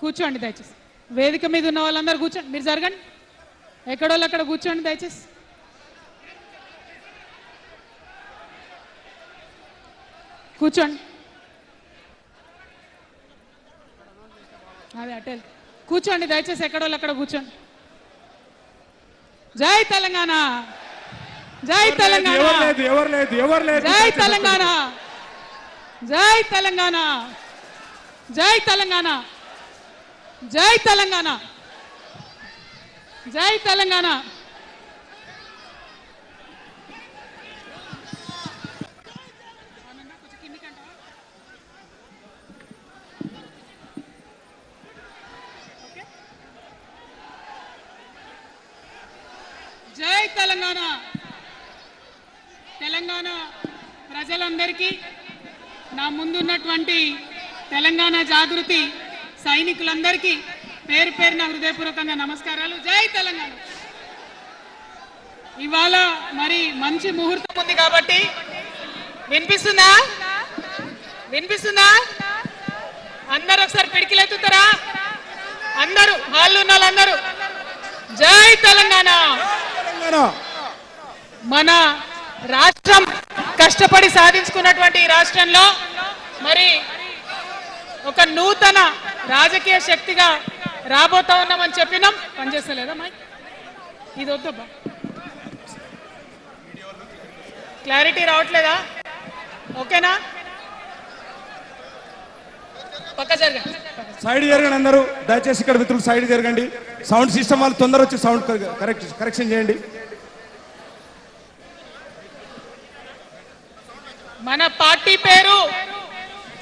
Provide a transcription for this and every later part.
కూర్చోండి దయచేసి. వేదిక మీద ఉన్న వాళ్ళందరూ కూర్చోండి. మీరు జరగండి, ఎక్కడోళ్ళు అక్కడ కూర్చోండి దయచేసి. కూర్చోండి. అదే అటే కూర్చోండి దయచేసి, ఎక్కడోళ్ళు అక్కడ కూర్చోండి. జై తెలంగాణ, జై తెలంగాణ, జై తెలంగాణ, జై తెలంగాణ, జై తెలంగాణ, జై తెలంగాణ, జై తెలంగాణ. జై తెలంగాణ. తెలంగాణ ప్రజలందరికీ, నా ముందున్నటువంటి తెలంగాణ జాగృతి సైనికులందరికీ పేరు పేరున హృదయపూర్వకంగా నమస్కారాలు. జై తెలంగాణ. ఇవాళ మరి మంచి ముహూర్తం ఉంది కాబట్టి వినిపిస్తుందా? వినిపిస్తుందా? అందరూ ఒకసారి పిడికిలెత్తుతారా? అందరూ హాల్లో ఉన్న వాళ్ళందరూ జై తెలంగాణ. మన రాష్ట్రం కష్టపడి సాధించుకున్నటువంటి ఈ రాష్ట్రంలో మరి ఒక నూతన రాజకీయ శక్తిగా రాబోతా ఉన్నామని చెప్పినాం. పనిచేస్తలేదా మై? ఇది వద్దబ్బా, క్లారిటీ రావట్లేదా? ఓకేనా? పక్క జరగండి, సైడ్ జరగండి అందరూ దయచేసి. ఇక్కడ మిత్రులు సైడ్ జరగండి. సౌండ్ సిస్టమ్ వాళ్ళు తొందర వచ్చి సౌండ్ కరెక్షన్ చేయండి. మన పార్టీ పేరు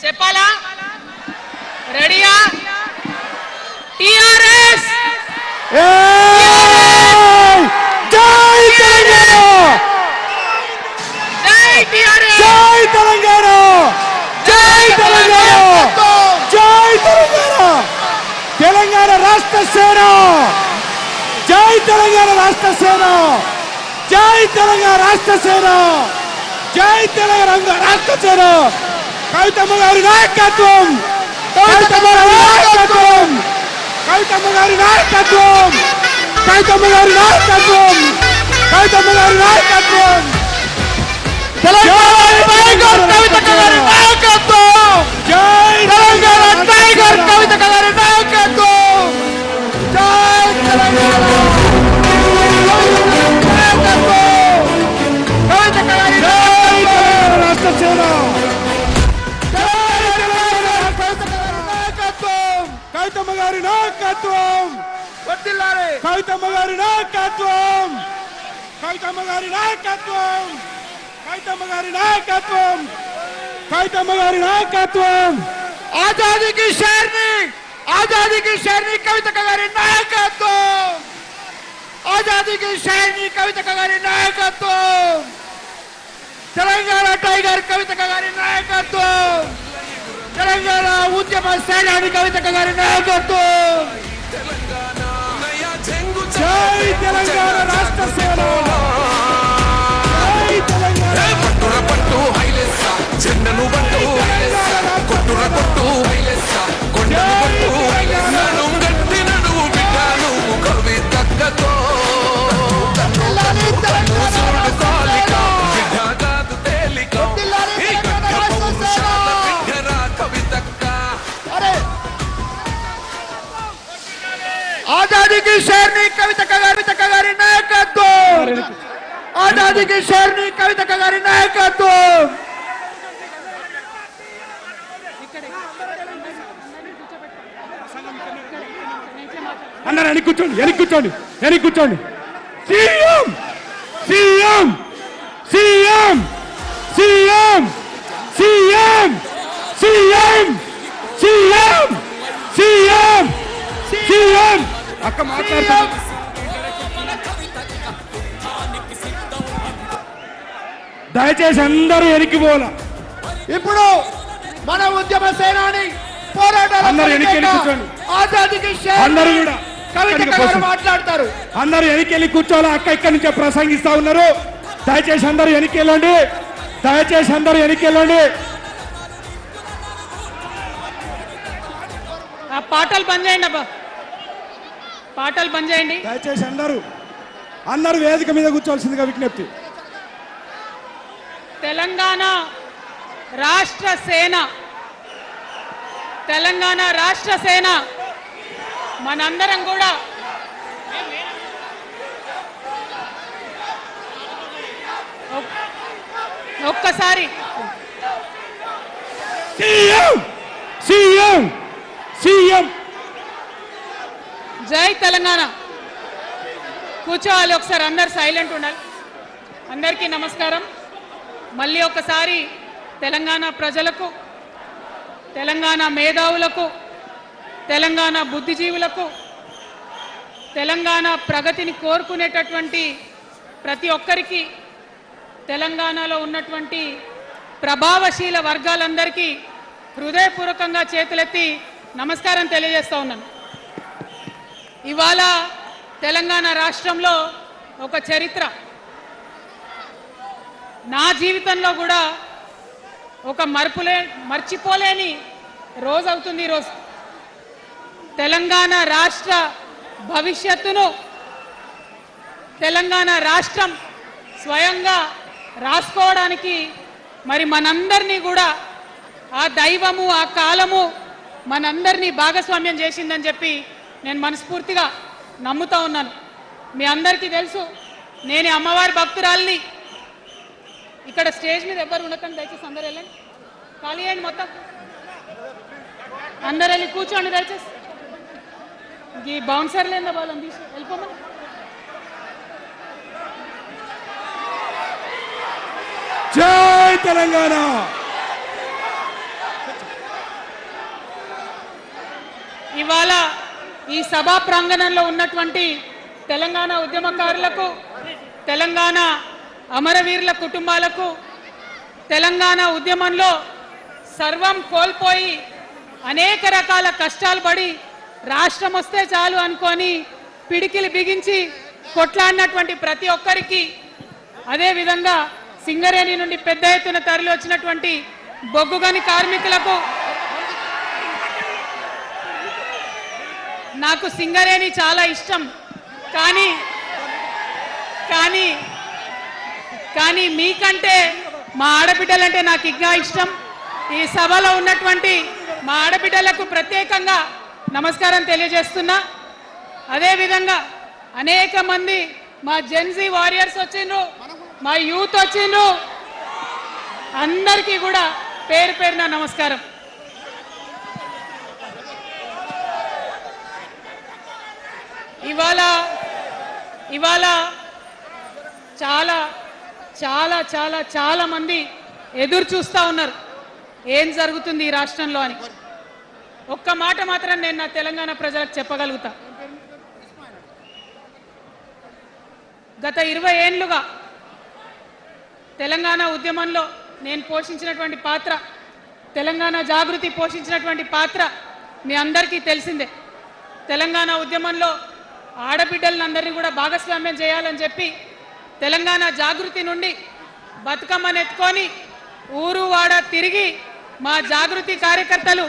చెప్పాలా? రెడీయా? టిఆర్ఎస్. జై తెలంగాణ, జై టిఆర్ఎస్, జై తెలంగాణ, జై తెలంగాణ, జై తెలంగాణ. తెలంగాణ రాష్ట్ర సేన, జై తెలంగాణ రాష్ట్ర సేన, జై తెలంగాణ రాష్ట్ర సేన, జై తెలంగాణ రాష్ట్ర సేన. కవితమ్మ గారి నాయకత్వం, కవితమ్మ గారి నాయకత్వం, కవితమ్మ గారి నాయకత్వం, కవితమ్మ గారి నాయకత్వం, కవితమ్మ గారి నాయకత్వం. తెలంగాణ టైగర్ కవితమ్మ గారి నాయకత్వం, జై తెలంగాణ టైగర్ కవితమ్మ గారి నాయకత్వం, జై తెలంగాణ రాష్ట్ర సేన, కవితమ్మ గారి నాయకత్వం, కవితమ్మ గారి నాయకత్వం, కవితమ్మ గారి నాయకత్వం, కవితమ్మ గారి నాయకత్వం, కవితమ్మ గారి నాయకత్వం. ఆజాదీ కి షేర్ని, ఆజాదీ కి షేర్ని కవితమ్మ గారి నాయకత్వం, ఆజాదీ కి షేర్ని కవితమ్మ గారి నాయకత్వం. తెలంగాణ టైగర్ కవితమ్మ గారి నాయకత్వం, తెలంగాణ ఉద్యమ సేనాని కవితమ్మ గారి నాయకత్వం. జై తెలంగాణ రాష్ట్ర సేన, జై తెలంగాణ. పట్టుర పట్టు హైలెస్స చెన్నను పట్టు కొట్టుర కొట్టు హైలెస్స కొండను పట్టు నడు గట్టి నడు బిడ్డను కవితక్కతో చూడు కాలిక బిడ్డ కాదు తేలిక ఈ గడ్డ పౌరుషాల బిడ్డరా కవితక్క. आजादी की शेरनी कविता कगारी नायकत्व, आजादी की शेरनी कविता कगारी नायकत्व. అందరూ వెనక్కి కూర్చోండి, వెనక్కి కూర్చోండి, వెనక్కి కూర్చోండి. CM CM CM CM CM CM CM CM CM. అక్క మాట్లాడుతున్నా. దయచేసి అందరూ వెనక్కి పోవాలా. ఇప్పుడు మన ఉద్యమ సేనాని పోరాటాల అందరూ వెనక్కి కూర్చోండి. ఆజాదీకి అందరూ కూడా కవిత మాట్లాడతారు. అందరూ వెనక్కి కూర్చోవాలి. అక్క ఇక్కడి నుంచి ప్రసంగిస్తా ఉన్నారు. దయచేసి అందరూ వెనక్కి వెళ్ళండి, దయచేసి అందరూ వెనక్కి వెళ్ళండి. ఆ పాటలు బంద్ చేయండి అబ్బా, పాటలు బంద్ చేయండి. దయచేసి అందరూ వేదిక మీద కూర్చోవలసిందిగా విజ్ఞప్తి. తెలంగాణ రాష్ట్ర సేన, తెలంగాణ రాష్ట్ర సేన మనందరం కూడా ఒక్కసారి సీఎం జై తెలంగాణ కూర్చోవాలి. ఒకసారి అందరు సైలెంట్ ఉండాలి. అందరికీ నమస్కారం. మళ్ళీ ఒకసారి తెలంగాణ ప్రజలకు, తెలంగాణ మేధావులకు, తెలంగాణ బుద్ధిజీవులకు, తెలంగాణ ప్రగతిని కోరుకునేటటువంటి ప్రతి ఒక్కరికి, తెలంగాణలో ఉన్నటువంటి ప్రభావశీల వర్గాలందరికీ హృదయపూర్వకంగా చేతులెత్తి నమస్కారం తెలియజేస్తా ఉన్నాను. ఇవాళ తెలంగాణ రాష్ట్రంలో ఒక చరిత్ర, నా జీవితంలో కూడా ఒక మర్చిపోలేని రోజు అవుతుంది ఈరోజు. తెలంగాణ రాష్ట్ర భవిష్యత్తును తెలంగాణ రాష్ట్రం స్వయంగా రాసుకోవడానికి మరి మనందరినీ కూడా ఆ దైవము, ఆ కాలము మనందరినీ భాగస్వామ్యం చేసిందని చెప్పి నేను మనస్ఫూర్తిగా నమ్ముతా ఉన్నాను. మీ అందరికీ తెలుసు, నేను అమ్మవారి భక్తురాల్ని. ఇక్కడ స్టేజ్ మీద ఎవ్వరు ఉండకండి, దయచేసి అందరు వెళ్ళండి, ఖాళీ అయ్యండి మొత్తం, అందరు వెళ్ళి కూర్చోండి దయచేసి. ఈ బౌన్సర్లు ఏందో వాళ్ళని తీసి వెళ్ళిపోమని. జై తెలంగాణ. ఇవాళ ఈ సభా ప్రాంగణంలో ఉన్నటువంటి తెలంగాణ ఉద్యమకారులకు, తెలంగాణ అమరవీరుల కుటుంబాలకు, తెలంగాణ ఉద్యమంలో సర్వం కోల్పోయి అనేక రకాల కష్టాలు పడి రాష్ట్రం వస్తే చాలు అనుకొని పిడికిలు బిగించి కొట్లాడినటువంటి ప్రతి ఒక్కరికి, అదేవిధంగా సింగరేణి నుండి పెద్ద ఎత్తున తరలి వచ్చినటువంటి బొగ్గుగని కార్మికులకు, నాకు సింగరేణి చాలా ఇష్టం, కానీ కానీ కానీ మీకంటే మా ఆడబిడ్డలంటే నాకు ఇంకా ఇష్టం. ఈ సభలో ఉన్నటువంటి మా ఆడబిడ్డలకు ప్రత్యేకంగా నమస్కారం తెలియజేస్తున్నా. అదేవిధంగా అనేక మంది మా జెన్జీ వారియర్స్ వచ్చిండ్రు, మా యూత్ వచ్చిండ్రు, అందరికీ కూడా పేరు పేరున నమస్కారం. ఇవాళ చాలా చాలా చాలా చాలా మంది ఎదురు చూస్తూ ఉన్నారు ఏం జరుగుతుంది ఈ రాష్ట్రంలో అని. ఒక్క మాట మాత్రం నేను నా తెలంగాణ ప్రజలకు చెప్పగలుగుతా. గత 20 ఏళ్లుగా తెలంగాణ ఉద్యమంలో నేను పోషించినటువంటి పాత్ర, తెలంగాణ జాగృతి పోషించినటువంటి పాత్ర మీ అందరికీ తెలిసిందే. తెలంగాణ ఉద్యమంలో ఆడబిడ్డలందరినీ కూడా భాగస్వామ్యం చేయాలని చెప్పి తెలంగాణ జాగృతి నుండి బతుకమ్మను ఎత్తుకొని ఊరు వాడ తిరిగి మా జాగృతి కార్యకర్తలు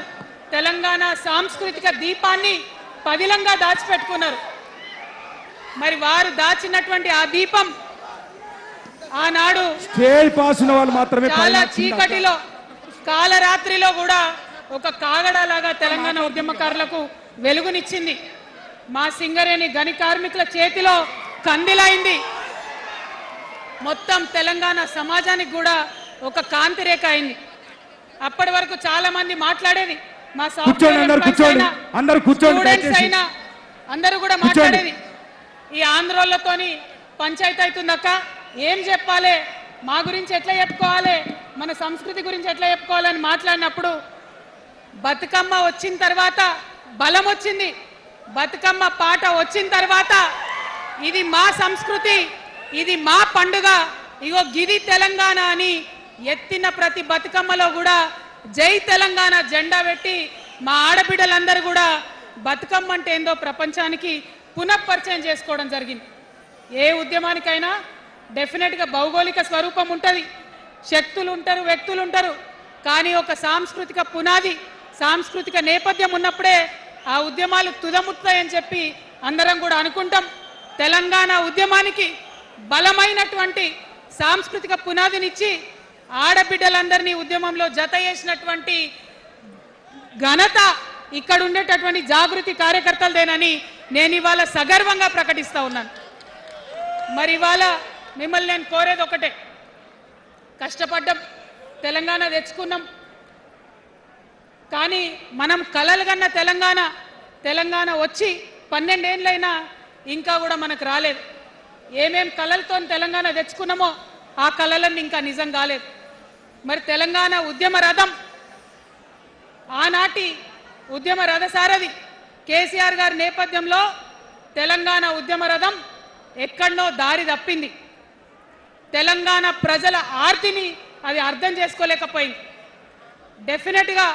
తెలంగాణ సాంస్కృతిక దీపాన్ని పదిలంగా దాచిపెట్టుకున్నారు. మరి వారు దాచినటువంటి ఆ దీపం ఆనాడు స్టేజ్ పాస్ ఉన్న వాళ్ళు మాత్రమే చాలా చీకటిలో కాలరాత్రిలో కూడా ఒక కాగడాలాగా తెలంగాణ ఉద్యమకారులకు వెలుగునిచ్చింది. మా సింగరేణి గని కార్మికుల చేతిలో కందిలైంది. మొత్తం తెలంగాణ సమాజానికి కూడా ఒక కాంతి రేఖ అయింది. అప్పటి వరకు చాలా మంది మాట్లాడేది, మా స్టూడెంట్స్ అయినా అందరూ కూడా మాట్లాడేది, ఈ ఆంధ్రోళ్ళతోని పంచాయతీ అవుతుందక్క, ఏం చెప్పాలి, మా గురించి ఎట్లా చెప్పుకోవాలి, మన సంస్కృతి గురించి ఎట్లా చెప్పుకోవాలని మాట్లాడినప్పుడు బతుకమ్మ వచ్చిన తర్వాత బలం వచ్చింది. బతుకమ్మ పాట వచ్చిన తర్వాత ఇది మా సంస్కృతి, ఇది మా పండుగ, ఇగో గిది తెలంగాణ అని ఎత్తిన ప్రతి బతుకమ్మలో కూడా జై తెలంగాణ జెండా పెట్టి మా ఆడబిడ్డలందరూ కూడా బతుకమ్మ అంటే ఏందో ప్రపంచానికి పునఃపరిచయం చేసుకోవడం జరిగింది. ఏ ఉద్యమానికైనా డెఫినెట్గా భౌగోళిక స్వరూపం ఉంటుంది, శక్తులు ఉంటారు, వ్యక్తులు ఉంటారు, కానీ ఒక సాంస్కృతిక పునాది, సాంస్కృతిక నేపథ్యం ఉన్నప్పుడే ఆ ఉద్యమాలు తుదముట్టాయని చెప్పి అందరం కూడా అనుకుంటాం. తెలంగాణ ఉద్యమానికి బలమైనటువంటి సాంస్కృతిక పునాదినిచ్చి ఆడబిడ్డలందరినీ ఉద్యమంలో జత చేసినటువంటి ఘనత ఇక్కడ ఉండేటటువంటి జాగృతి కార్యకర్తలదేనని నేను ఇవాళ సగర్వంగా ప్రకటిస్తా ఉన్నాను. మరి ఇవాళ మిమ్మల్ని నేను కోరేది ఒకటే, కష్టపడ్డాం, తెలంగాణ తెచ్చుకున్నాం, కానీ మనం కలలు కన్న తెలంగాణ వచ్చి 12 ఏళ్ళైనా ఇంకా కూడా మనకు రాలేదు. ఏమేం కలలతో తెలంగాణ తెచ్చుకున్నామో ఆ కలలన్నీ ఇంకా నిజం కాలేదు. మరి తెలంగాణ ఉద్యమ రథం, ఆనాటి ఉద్యమ రథసారథి కేసీఆర్ గారి నేపథ్యంలో తెలంగాణ ఉద్యమ రథం ఎక్కడనో దారి తప్పింది. తెలంగాణ ప్రజల ఆర్తిని అది అర్థం చేసుకోలేకపోయింది. డెఫినెట్గా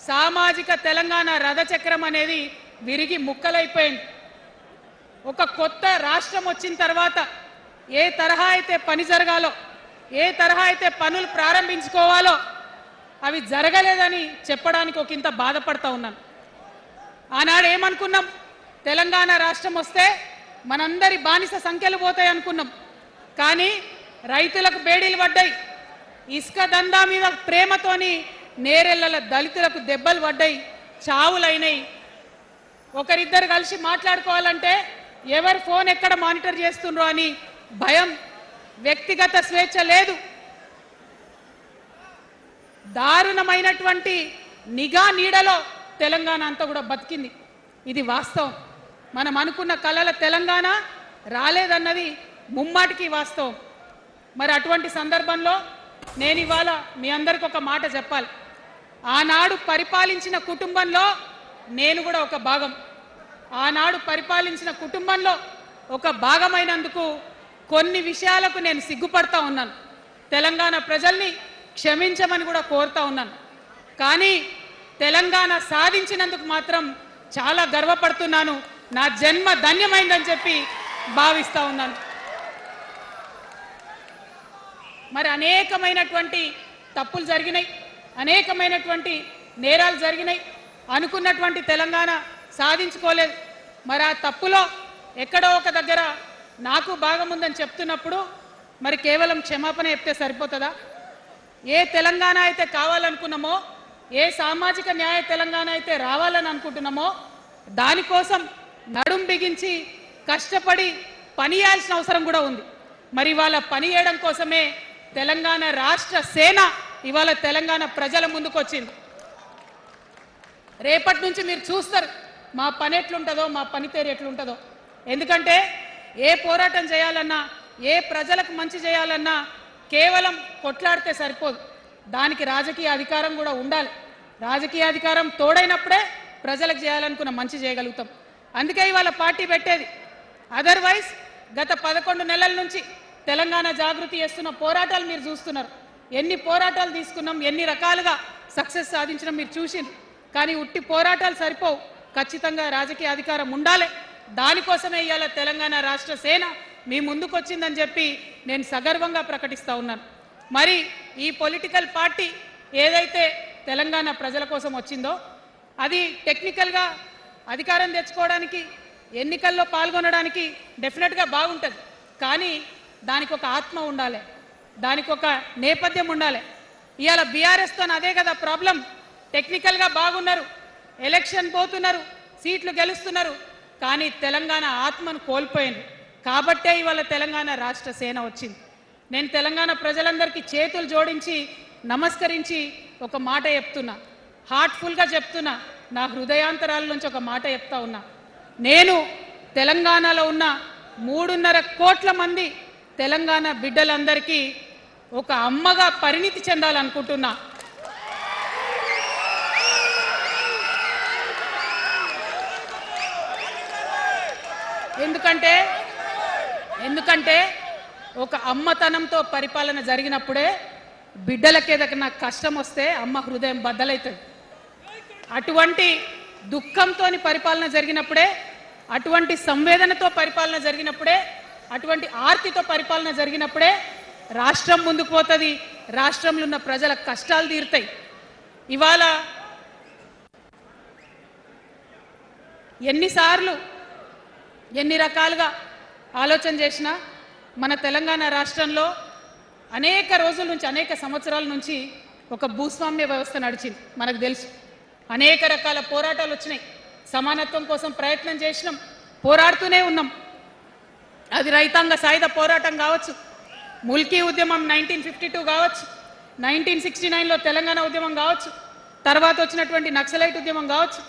సామాజిక తెలంగాణ రథచక్రం అనేది విరిగి ముక్కలైపోయింది. ఒక కొత్త రాష్ట్రం వచ్చిన తర్వాత ఏ తరహా అయితే పని జరగాలో, ఏ తరహా అయితే పనులు ప్రారంభించుకోవాలో అవి జరగలేదని చెప్పడానికి ఒక ఇంత బాధపడతా ఉన్నాను. ఆనాడు ఏమనుకున్నాం, తెలంగాణ రాష్ట్రం వస్తే మనందరి బానిస సంఖ్యలు పోతాయి అనుకున్నాం. కానీ రైతులకు బేడీలు పడ్డాయి, ఇసుక దందా మీద ప్రేమతోని నేరెళ్ల దళితులకు దెబ్బలు పడ్డాయి, చావులైనాయి. ఒకరిద్దరు కలిసి మాట్లాడుకోవాలంటే ఎవరు ఫోన్ ఎక్కడ మానిటర్ చేస్తుండ్రో అని భయం, వ్యక్తిగత స్వేచ్ఛ లేదు. దారుణమైనటువంటి నిఘా నీడలో తెలంగాణ అంతా కూడా బతికింది. ఇది వాస్తవం. మనం అనుకున్న కలల తెలంగాణ రాలేదన్నది ముమ్మాటికి వాస్తవం. మరి అటువంటి సందర్భంలో నేను ఇవాళ మీ అందరికి ఒక మాట చెప్పాలి. ఆనాడు పరిపాలించిన కుటుంబంలో నేను కూడా ఒక భాగం. ఆనాడు పరిపాలించిన కుటుంబంలో ఒక భాగమైనందుకు కొన్ని విషయాలకు నేను సిగ్గుపడతా ఉన్నాను. తెలంగాణ ప్రజల్ని క్షమించమని కూడా కోరుతా ఉన్నాను. కానీ తెలంగాణ సాధించినందుకు మాత్రం చాలా గర్వపడుతున్నాను. నా జన్మ ధన్యమైందని చెప్పి భావిస్తా ఉన్నాను. మరి అనేకమైనటువంటి తప్పులు జరిగినాయి, అనేకమైనటువంటి నేరాలు జరిగినాయి. అనుకున్నటువంటి తెలంగాణ సాధించుకోలేదు. మరి ఆ తప్పులో ఎక్కడో ఒక దగ్గర నాకు భాగం ఉందని చెప్తున్నప్పుడు మరి కేవలం క్షమాపణ చెప్తే సరిపోతుందా? ఏ తెలంగాణ అయితే కావాలనుకున్నామో, ఏ సామాజిక న్యాయ తెలంగాణ అయితే రావాలని అనుకుంటున్నామో దానికోసం నడుం బిగించి కష్టపడి పని చేయాల్సిన అవసరం కూడా ఉంది. మరి ఇవాళ పని చేయడం కోసమే తెలంగాణ రాష్ట్ర సేన ఇవాళ తెలంగాణ ప్రజల ముందుకు వచ్చింది. రేపటి నుంచి మీరు చూస్తారు మా పని ఎట్లుంటుందో, మా పనితీరు ఎట్లుంటుందో. ఎందుకంటే ఏ పోరాటం చేయాలన్నా, ఏ ప్రజలకు మంచి చేయాలన్నా కేవలం కొట్లాడితే సరిపోదు, దానికి రాజకీయ అధికారం కూడా ఉండాలి. రాజకీయ అధికారం తోడైనప్పుడే ప్రజలకు చేయాలనుకున్న మంచి చేయగలుగుతాం. అందుకే ఇవాళ పార్టీ పెట్టేది. అదర్వైజ్ గత 11 నెలల నుంచి తెలంగాణ జాగృతి చేస్తున్న పోరాటాలు మీరు చూస్తున్నారు. ఎన్ని పోరాటాలు తీసుకున్నాం, ఎన్ని రకాలుగా సక్సెస్ సాధించడం మీరు చూసిండ్రు. కానీ ఉట్టి పోరాటాలు సరిపోవు, ఖచ్చితంగా రాజకీయ అధికారం ఉండాలి. దానికోసమే ఇవాళ తెలంగాణ రాష్ట్ర సేన మీ ముందుకు వచ్చిందని చెప్పి నేను సగర్వంగా ప్రకటిస్తూ ఉన్నాను. మరి ఈ పొలిటికల్ పార్టీ ఏదైతే తెలంగాణ ప్రజల కోసం వచ్చిందో అది టెక్నికల్గా అధికారం తెచ్చుకోవడానికి, ఎన్నికల్లో పాల్గొనడానికి డెఫినెట్గా బాగుంటుంది. కానీ దానికి ఒక ఆత్మ ఉండాలి, దానికి ఒక నేపథ్యం ఉండాలి. ఇవాళ బీఆర్ఎస్తో అదే కదా ప్రాబ్లం. టెక్నికల్గా బాగున్నారు, ఎలక్షన్ పోతున్నారు, సీట్లు గెలుస్తున్నారు, కానీ తెలంగాణ ఆత్మను కోల్పోయింది. కాబట్టే ఇవాళ తెలంగాణ రాష్ట్ర సేన వచ్చింది. నేను తెలంగాణ ప్రజలందరికీ చేతులు జోడించి నమస్కరించి ఒక మాట చెప్తున్నా, హార్ట్ఫుల్గా చెప్తున్నా, నా హృదయాంతరాల నుంచి ఒక మాట చెప్తా ఉన్నా. నేను తెలంగాణలో ఉన్న 3.5 కోట్ల మంది తెలంగాణ బిడ్డలందరికీ ఒక అమ్మగా పరిణితి చెందాలనుకుంటున్నా. ఎందుకంటే ఒక అమ్మతనంతో పరిపాలన జరిగినప్పుడే బిడ్డలకి ఏదైనా కష్టం వస్తే అమ్మ హృదయం బద్దలవుతుంది. అటువంటి దుఃఖంతో పరిపాలన జరిగినప్పుడే, అటువంటి సంవేదనతో పరిపాలన జరిగినప్పుడే, అటువంటి ఆర్తితో పరిపాలన జరిగినప్పుడే రాష్ట్రం ముందుకు పోతుంది, రాష్ట్రంలో ఉన్న ప్రజల కష్టాలు తీరుతాయి. ఇవాళ ఎన్నిసార్లు ఎన్ని రకాలుగా ఆలోచన చేసినా మన తెలంగాణ రాష్ట్రంలో అనేక రోజుల నుంచి అనేక సంవత్సరాల నుంచి ఒక భూస్వామ్య వ్యవస్థ నడిచింది. మనకు తెలుసు అనేక రకాల పోరాటాలు వచ్చినాయి. సమానత్వం కోసం ప్రయత్నం చేసినాం, పోరాడుతూనే ఉన్నాం. అది రైతాంగ సాయుధ పోరాటం కావచ్చు, ముల్కీ ఉద్యమం 1952 కావచ్చు, 1969లో తెలంగాణ ఉద్యమం కావచ్చు, తర్వాత వచ్చినటువంటి నక్సలైట్ ఉద్యమం కావచ్చు,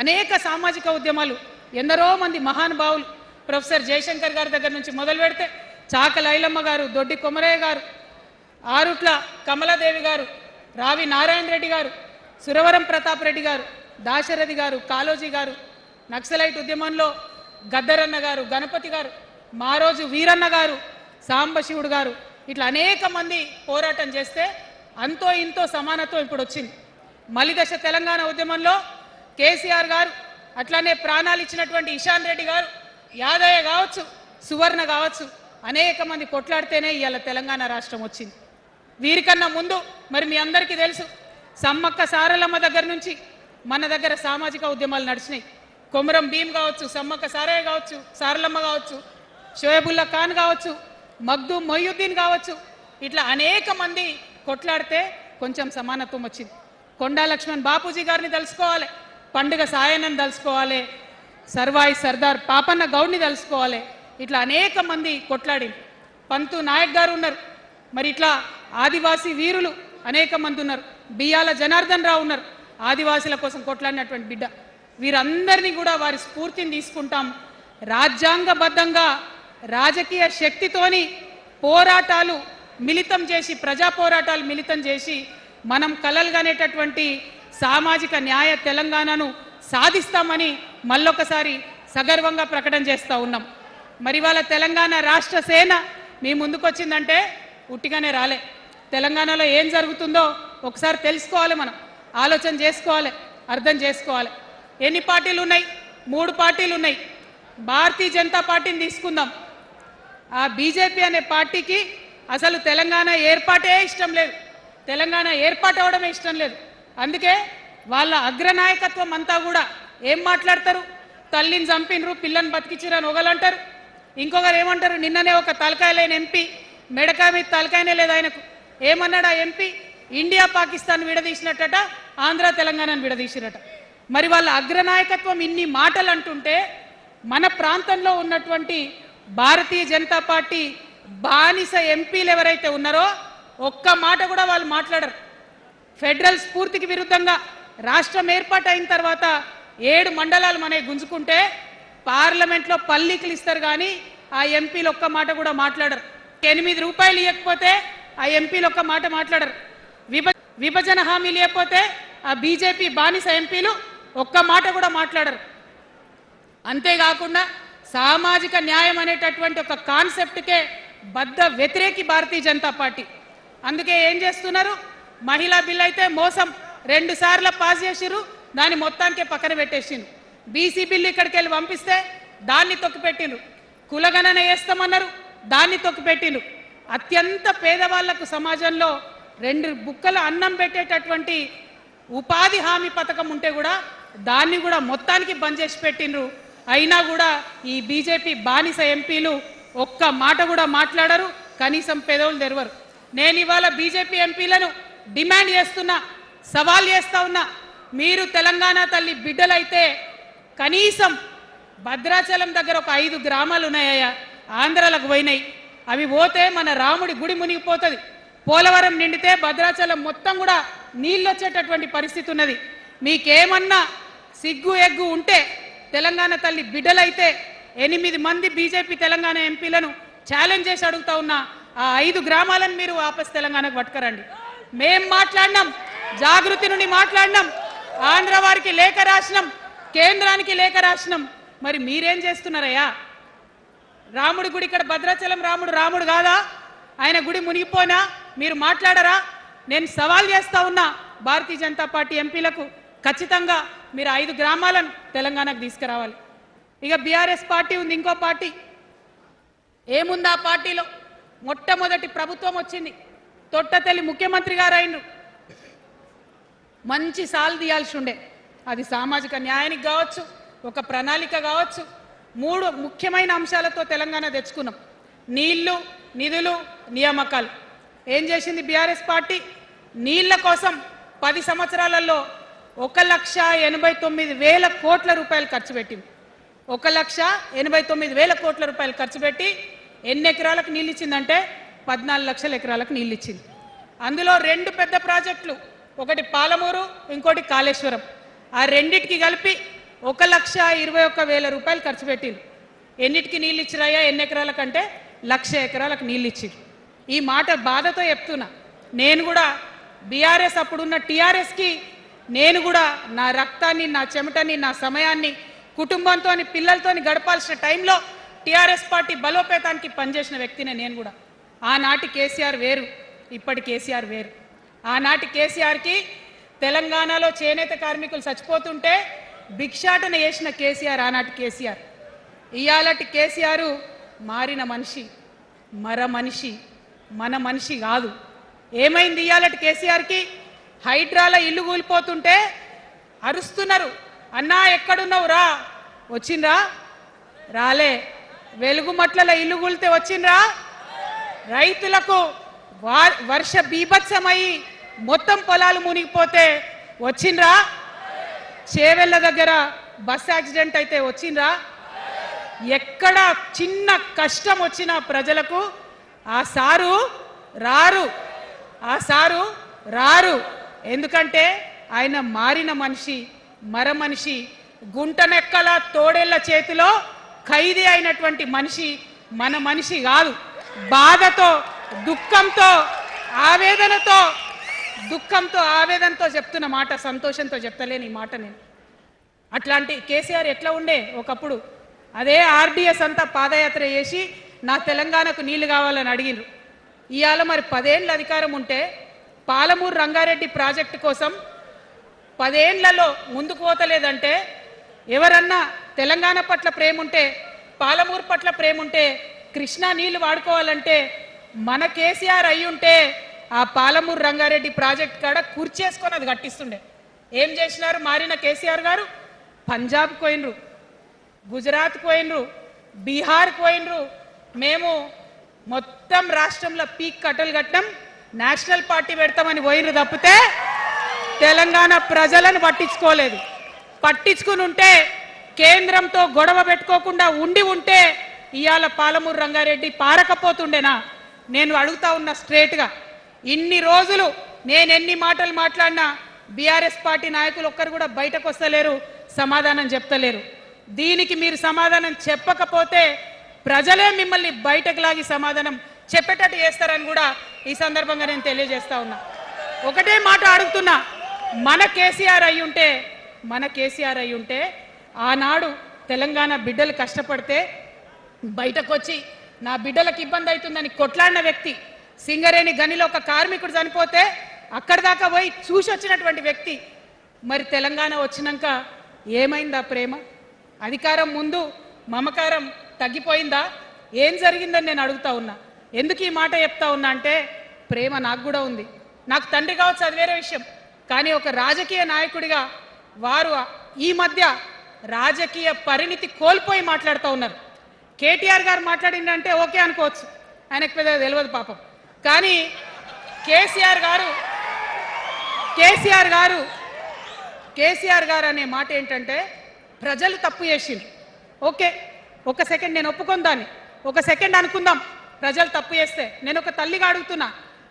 అనేక సామాజిక ఉద్యమాలు, ఎందరో మంది మహానుభావులు ప్రొఫెసర్ జయశంకర్ గారి దగ్గర నుంచి మొదలు పెడితే చాక లైలమ్మ గారు, దొడ్డి కొమరయ్య గారు, ఆరుట్ల కమలాదేవి గారు, రావి నారాయణ రెడ్డి గారు, సురవరం ప్రతాప్ రెడ్డి గారు, దాశరథి గారు, కాళోజీ గారు, నక్సలైట్ ఉద్యమంలో గద్దరన్న గారు, గణపతి గారు, మారోజు వీరన్న గారు, సాంబశివుడు గారు, ఇట్లా అనేక మంది పోరాటం చేస్తే అంతో ఇంతో సమానత్వం ఇప్పుడు వచ్చింది. మలిదశ తెలంగాణ ఉద్యమంలో కేసీఆర్ గారు, అట్లానే ప్రాణాలు ఇచ్చినటువంటి ఇషాన్ రెడ్డి గారు, యాదయ్య కావచ్చు, సువర్ణ కావచ్చు, అనేక మంది కొట్లాడితేనే ఇవాళ తెలంగాణ రాష్ట్రం వచ్చింది. వీరికన్నా ముందు మరి మీ అందరికీ తెలుసు, సమ్మక్క సారలమ్మ దగ్గర నుంచి మన దగ్గర సామాజిక ఉద్యమాలు నడిచినాయి. కొమరం భీమ్ కావచ్చు, సమ్మక్క సారయ్య కావచ్చు, సారలమ్మ కావచ్చు, షోయబుల్లా ఖాన్ కావచ్చు, మగ్దూ మొయ్యుద్దీన్ కావచ్చు, ఇట్లా అనేక మంది కొట్లాడితే కొంచెం సమానత్వం వచ్చింది. కొండా లక్ష్మణ్ బాపూజీ గారిని తెలుసుకోవాలి, పండుగ సాయనని తెలుసుకోవాలి, సర్వాయి సర్దార్ పాపన్న గౌడ్ని తెలుసుకోవాలి. ఇట్లా అనేక మంది కొట్లాడింది. పంతు నాయక్ గారు ఉన్నారు, మరి ఇట్లా ఆదివాసీ వీరులు అనేక మంది ఉన్నారు. బియ్యాల జనార్దన్ రావు ఉన్నారు, ఆదివాసీల కోసం కొట్లాడినటువంటి బిడ్డ. వీరందరినీ కూడా వారి స్ఫూర్తిని తీసుకుంటాం. రాజ్యాంగబద్ధంగా రాజకీయ శక్తితోని పోరాటాలు మిళితం చేసి, ప్రజా పోరాటాలు మిళితం చేసి మనం కలలుగానేటటువంటి సామాజిక న్యాయ తెలంగాణను సాధిస్తామని మళ్ళొకసారి సగర్వంగా ప్రకటన చేస్తూ ఉన్నాం. మరి వాళ్ళ తెలంగాణ రాష్ట్ర సేన మీ ముందుకొచ్చిందంటే ఉట్టిగానే రాలే. తెలంగాణలో ఏం జరుగుతుందో ఒకసారి తెలుసుకోవాలి, మనం ఆలోచన చేసుకోవాలి, అర్థం చేసుకోవాలి. ఎన్ని పార్టీలు ఉన్నాయి? 3 పార్టీలు ఉన్నాయి. భారతీయ జనతా పార్టీని తీసుకుందాం. ఆ బీజేపీ అనే పార్టీకి అసలు తెలంగాణ ఏర్పాటే ఇష్టం లేదు, తెలంగాణ ఏర్పాటు అవడమే ఇష్టం లేదు. అందుకే వాళ్ళ అగ్రనాయకత్వం అంతా కూడా ఏం మాట్లాడతారు? తల్లిని చంపినరు, పిల్లని బతికించారని ఒకలంటారు, ఇంకొకరు ఏమంటారు? నిన్ననే ఒక తలకాయ లేని ఎంపీ, మెడకాయ మీద తలకాయనే లేదు ఆయనకు, ఏమన్నాడు ఆ ఎంపీ? ఇండియా పాకిస్తాన్ విడదీసినట్టట, ఆంధ్ర తెలంగాణను విడదీసిరట. మరి వాళ్ళ అగ్రనాయకత్వం ఇన్ని మాటలు అంటుంటే మన ప్రాంతంలో ఉన్నటువంటి భారతీయ జనతా పార్టీ బానిస ఎంపీలు ఎవరైతే ఉన్నారో ఒక్క మాట కూడా వాళ్ళు మాట్లాడరు. ఫెడరల్ స్ఫూర్తికి విరుద్ధంగా రాష్ట్రం ఏర్పాటు అయిన తర్వాత 7 మండలాలు మనకి గుంజుకుంటే పార్లమెంట్లో పల్లీకులు ఇస్తారు, కానీ ఆ ఎంపీలు ఒక్క మాట కూడా మాట్లాడరు. 8 రూపాయలు ఇవ్వకపోతే ఆ ఎంపీలు ఒక్క మాట మాట్లాడరు. విభజన హామీలు ఇవ్వకపోతే ఆ బీజేపీ బానిస ఎంపీలు ఒక్క మాట కూడా మాట్లాడరు. అంతేకాకుండా సామాజిక న్యాయం అనేటటువంటి ఒక కాన్సెప్ట్కే బద్ద వ్యతిరేకి భారతీయ జనతా పార్టీ. అందుకే ఏం చేస్తున్నారు? మహిళా బిల్ అయితే మోసం, 2 సార్లు పాస్ చేసిరు, దాన్ని మొత్తానికే పక్కన పెట్టేసిండ్రు. బీసీ బిల్లు ఇక్కడికి వెళ్ళి పంపిస్తే దాన్ని తొక్కిపెట్టిండ్రు. కులగణన వేస్తామన్నారు, దాన్ని తొక్కిపెట్టిండ్రు. అత్యంత పేదవాళ్లకు సమాజంలో 2 బుక్కల అన్నం పెట్టేటటువంటి ఉపాధి హామీ పథకం ఉంటే కూడా దాన్ని కూడా మొత్తానికి బంద్ చేసి పెట్టిండ్రు. అయినా కూడా ఈ బీజేపీ బానిస ఎంపీలు ఒక్క మాట కూడా మాట్లాడరు, కనీసం పెదవులు తెరవరు. నేను ఇవాళ బీజేపీ ఎంపీలను డిమాండ్ చేస్తున్నా, సవాల్ చేస్తా ఉన్నా, మీరు తెలంగాణ తల్లి బిడ్డలైతే కనీసం భద్రాచలం దగ్గర ఒక 5 గ్రామాలు ఉన్నాయా, ఆంధ్రాలకు పోయినాయి, అవి పోతే మన రాముడి గుడి మునిగిపోతుంది. పోలవరం నిండితే భద్రాచలం మొత్తం కూడా నీళ్ళు వచ్చేటటువంటి పరిస్థితి ఉన్నది. మీకేమన్నా సిగ్గు ఎగ్గు ఉంటే తెలంగాణ తల్లి బిడ్డలైతే 8 మంది బీజేపీ తెలంగాణ ఎంపీలను ఛాలెంజ్ చేసి అడుగుతా ఉన్నా, ఆ 5 గ్రామాలను మీరు వాపస్ తెలంగాణకు పట్టుకరండి. మేం మాట్లాడినాం, జాగృతి నుండి మాట్లాడినాం, ఆంధ్ర వారికి లేఖ రాసినాం, కేంద్రానికి లేఖ రాసినాం. మరి మీరేం చేస్తున్నారయ్యా? రాముడి గుడి ఇక్కడ భద్రాచలం రాముడు కాదా? ఆయన గుడి మునిగిపోనా? మీరు మాట్లాడరా? నేను సవాల్ చేస్తా ఉన్నా భారతీయ జనతా పార్టీ ఎంపీలకు, ఖచ్చితంగా మీరు 5 గ్రామాలను తెలంగాణకు తీసుకురావాలి. ఇక బీఆర్ఎస్ పార్టీ ఉంది, ఇంకో పార్టీ. ఏముంది ఆ పార్టీలో? మొట్టమొదటి ప్రభుత్వం వచ్చింది, తొట్టతల్లి ముఖ్యమంత్రి గారు అయినరు. మంచి సాలు తీయాల్సి ఉండే, అది సామాజిక న్యాయానికి కావచ్చు, ఒక ప్రణాళిక కావచ్చు, 3 ముఖ్యమైన అంశాలతో తెలంగాణ తెచ్చుకున్నాం. నీళ్లు, నిధులు, నియామకాలు. ఏం చేసింది బీఆర్ఎస్ పార్టీ? నీళ్ల కోసం 10 సంవత్సరాలలో 1,89,000 కోట్ల రూపాయలు ఖర్చు పెట్టింది. 1,89,000 కోట్ల రూపాయలు ఖర్చు పెట్టి ఎన్ని ఎకరాలకు నీళ్ళు ఇచ్చిందంటే 14 లక్షల ఎకరాలకు నీళ్ళు ఇచ్చింది. అందులో 2 పెద్ద ప్రాజెక్టులు, ఒకటి పాలమూరు, ఇంకోటి కాళేశ్వరం. ఆ రెండిటికి కలిపి 1,21,000 రూపాయలు ఖర్చు పెట్టింది. ఎన్నిటికి నీళ్ళు ఇచ్చిరాయా? ఎన్ని ఎకరాలకంటే 1,00,000 ఎకరాలకు నీళ్ళు ఇచ్చింది. ఈ మాట బాధతో చెప్తున్నా. నేను కూడా బీఆర్ఎస్ అప్పుడున్న టీఆర్ఎస్కి నేను కూడా నా రక్తాన్ని, నా చెమటని, నా సమయాన్ని కుటుంబంతో, పిల్లలతో గడపాల్సిన టైంలో టీఆర్ఎస్ పార్టీ బలోపేతానికి పనిచేసిన వ్యక్తినే నేను కూడా. ఆనాటి కేసీఆర్ వేరు, ఇప్పటి కేసీఆర్ వేరు. ఆనాటి కేసీఆర్కి తెలంగాణలో చేనేత కార్మికులు చచ్చిపోతుంటే భిక్షాటన చేసిన కేసీఆర్ ఆనాటి కేసీఆర్. ఇయాలటి కేసీఆర్ మారిన మనిషి, మనిషి, మన మనిషి కాదు. ఏమైంది ఇయాలటి కేసీఆర్కి? హైడ్రాల ఇల్లు కూలిపోతుంటే అరుస్తున్నారు, అన్నా ఎక్కడున్నావు రా, వచ్చిండ్రా? రాలే. వెలుగుమట్ల ఇల్లు కూలితే వచ్చిండ్రా? రైతులకు వర్ష బీభత్సమై మొత్తం పొలాలు మునిగిపోతే వచ్చిండ్రా? చేవెళ్ళ దగ్గర బస్ యాక్సిడెంట్ అయితే వచ్చిండ్రా? ఎక్కడ చిన్న కష్టం వచ్చినా ప్రజలకు ఆ సారు రారు, ఆ సారు రారు. ఎందుకంటే ఆయన మారిన మనిషి, మనిషి, గుంటనెక్కల తోడేళ్ల చేతిలో ఖైదీ అయినటువంటి మనిషి, మన మనిషి కాదు. బాధతో, దుఃఖంతో, ఆవేదనతో చెప్తున్న మాట, సంతోషంతో చెప్తలేని ఈ మాట నేను. అట్లాంటి కేసీఆర్ ఎట్లా ఉండే ఒకప్పుడు? అదే ఆర్డీఎస్ అంతా పాదయాత్ర చేసి నా తెలంగాణకు నీళ్లు కావాలని అడిగినారు. ఇవాళ మరి 10 ఏళ్ళ అధికారం ఉంటే పాలమూరు రంగారెడ్డి ప్రాజెక్టు కోసం 10 ఏళ్లలో ముందుకు పోతలేదంటే, ఎవరన్నా తెలంగాణ పట్ల ప్రేమ ఉంటే, పాలమూరు పట్ల ప్రేమ ఉంటే, కృష్ణా నీళ్లు వాడుకోవాలంటే మన కేసీఆర్ అయి ఉంటే ఆ పాలమూరు రంగారెడ్డి ప్రాజెక్ట్ కాడ కూర్చేసుకొని అది కట్టిస్తుండే. ఏం చేసినారు మారిన కేసీఆర్ గారు? పంజాబ్ పోయినరు, గుజరాత్ పోయినరు, బీహార్ పోయినరు. మేము మొత్తం రాష్ట్రంలో పీక్ కట్టలు కట్టం, నేషనల్ పార్టీ పెడతామని పోయినరు తప్పితే తెలంగాణ ప్రజలను పట్టించుకోలేదు. పట్టించుకుని ఉంటే, కేంద్రంతో గొడవ పెట్టుకోకుండా ఉంటే ఇవాళ పాలమూరు రంగారెడ్డి పారకపోతుండేనా? నేను అడుగుతా ఉన్నా స్ట్రేట్గా. ఇన్ని రోజులు నేను ఎన్ని మాటలు మాట్లాడినా బీఆర్ఎస్ పార్టీ నాయకులు ఒక్కరు కూడా బయటకు వస్తలేరు, సమాధానం చెప్తలేరు. దీనికి మీరు సమాధానం చెప్పకపోతే ప్రజలే మిమ్మల్ని బయటకు లాగి సమాధానం చెప్పేటట్టు చేస్తారని కూడా ఈ సందర్భంగా నేను తెలియజేస్తా ఉన్నా. ఒకటే మాట అడుగుతున్నా, మన కేసీఆర్ అయి ఉంటే ఆనాడు తెలంగాణ బిడ్డలు కష్టపడితే బయటకు వచ్చి నా బిడ్డలకు ఇబ్బంది అవుతుందని కొట్లాడిన వ్యక్తి, సింగరేణి గనిలో ఒక కార్మికుడు చనిపోతే అక్కడి దాకా పోయి చూసి వచ్చినటువంటి వ్యక్తి. మరి తెలంగాణ వచ్చినాక ఏమైందా ప్రేమ? అధికారం ముందు మమకారం తగ్గిపోయిందా? ఏం జరిగిందని నేను అడుగుతా ఉన్నా. ఎందుకు ఈ మాట చెప్తా ఉన్నా అంటే, ప్రేమ నాకు కూడా ఉంది. నాకు తండ్రి కావచ్చు, అది వేరే విషయం. కానీ ఒక రాజకీయ నాయకుడిగా వారు ఈ మధ్య రాజకీయ పరిణితి కోల్పోయి మాట్లాడుతూ ఉన్నారు. కేటీఆర్ గారు మాట్లాడిందంటే ఓకే అనుకోవచ్చు, ఆయనకు పెద్దగా తెలియదు పాపం. కానీ కేసీఆర్ గారు అనే మాట ఏంటంటే, ప్రజలు తప్పు చేసిండ్రు. ఓకే, ఒక సెకండ్ నేను ఒప్పుకొని దాన్ని, ఒక సెకండ్ అనుకుందాం. ప్రజలు తప్పు చేస్తే నేను ఒక తల్లిగా అడుగుతున్నా.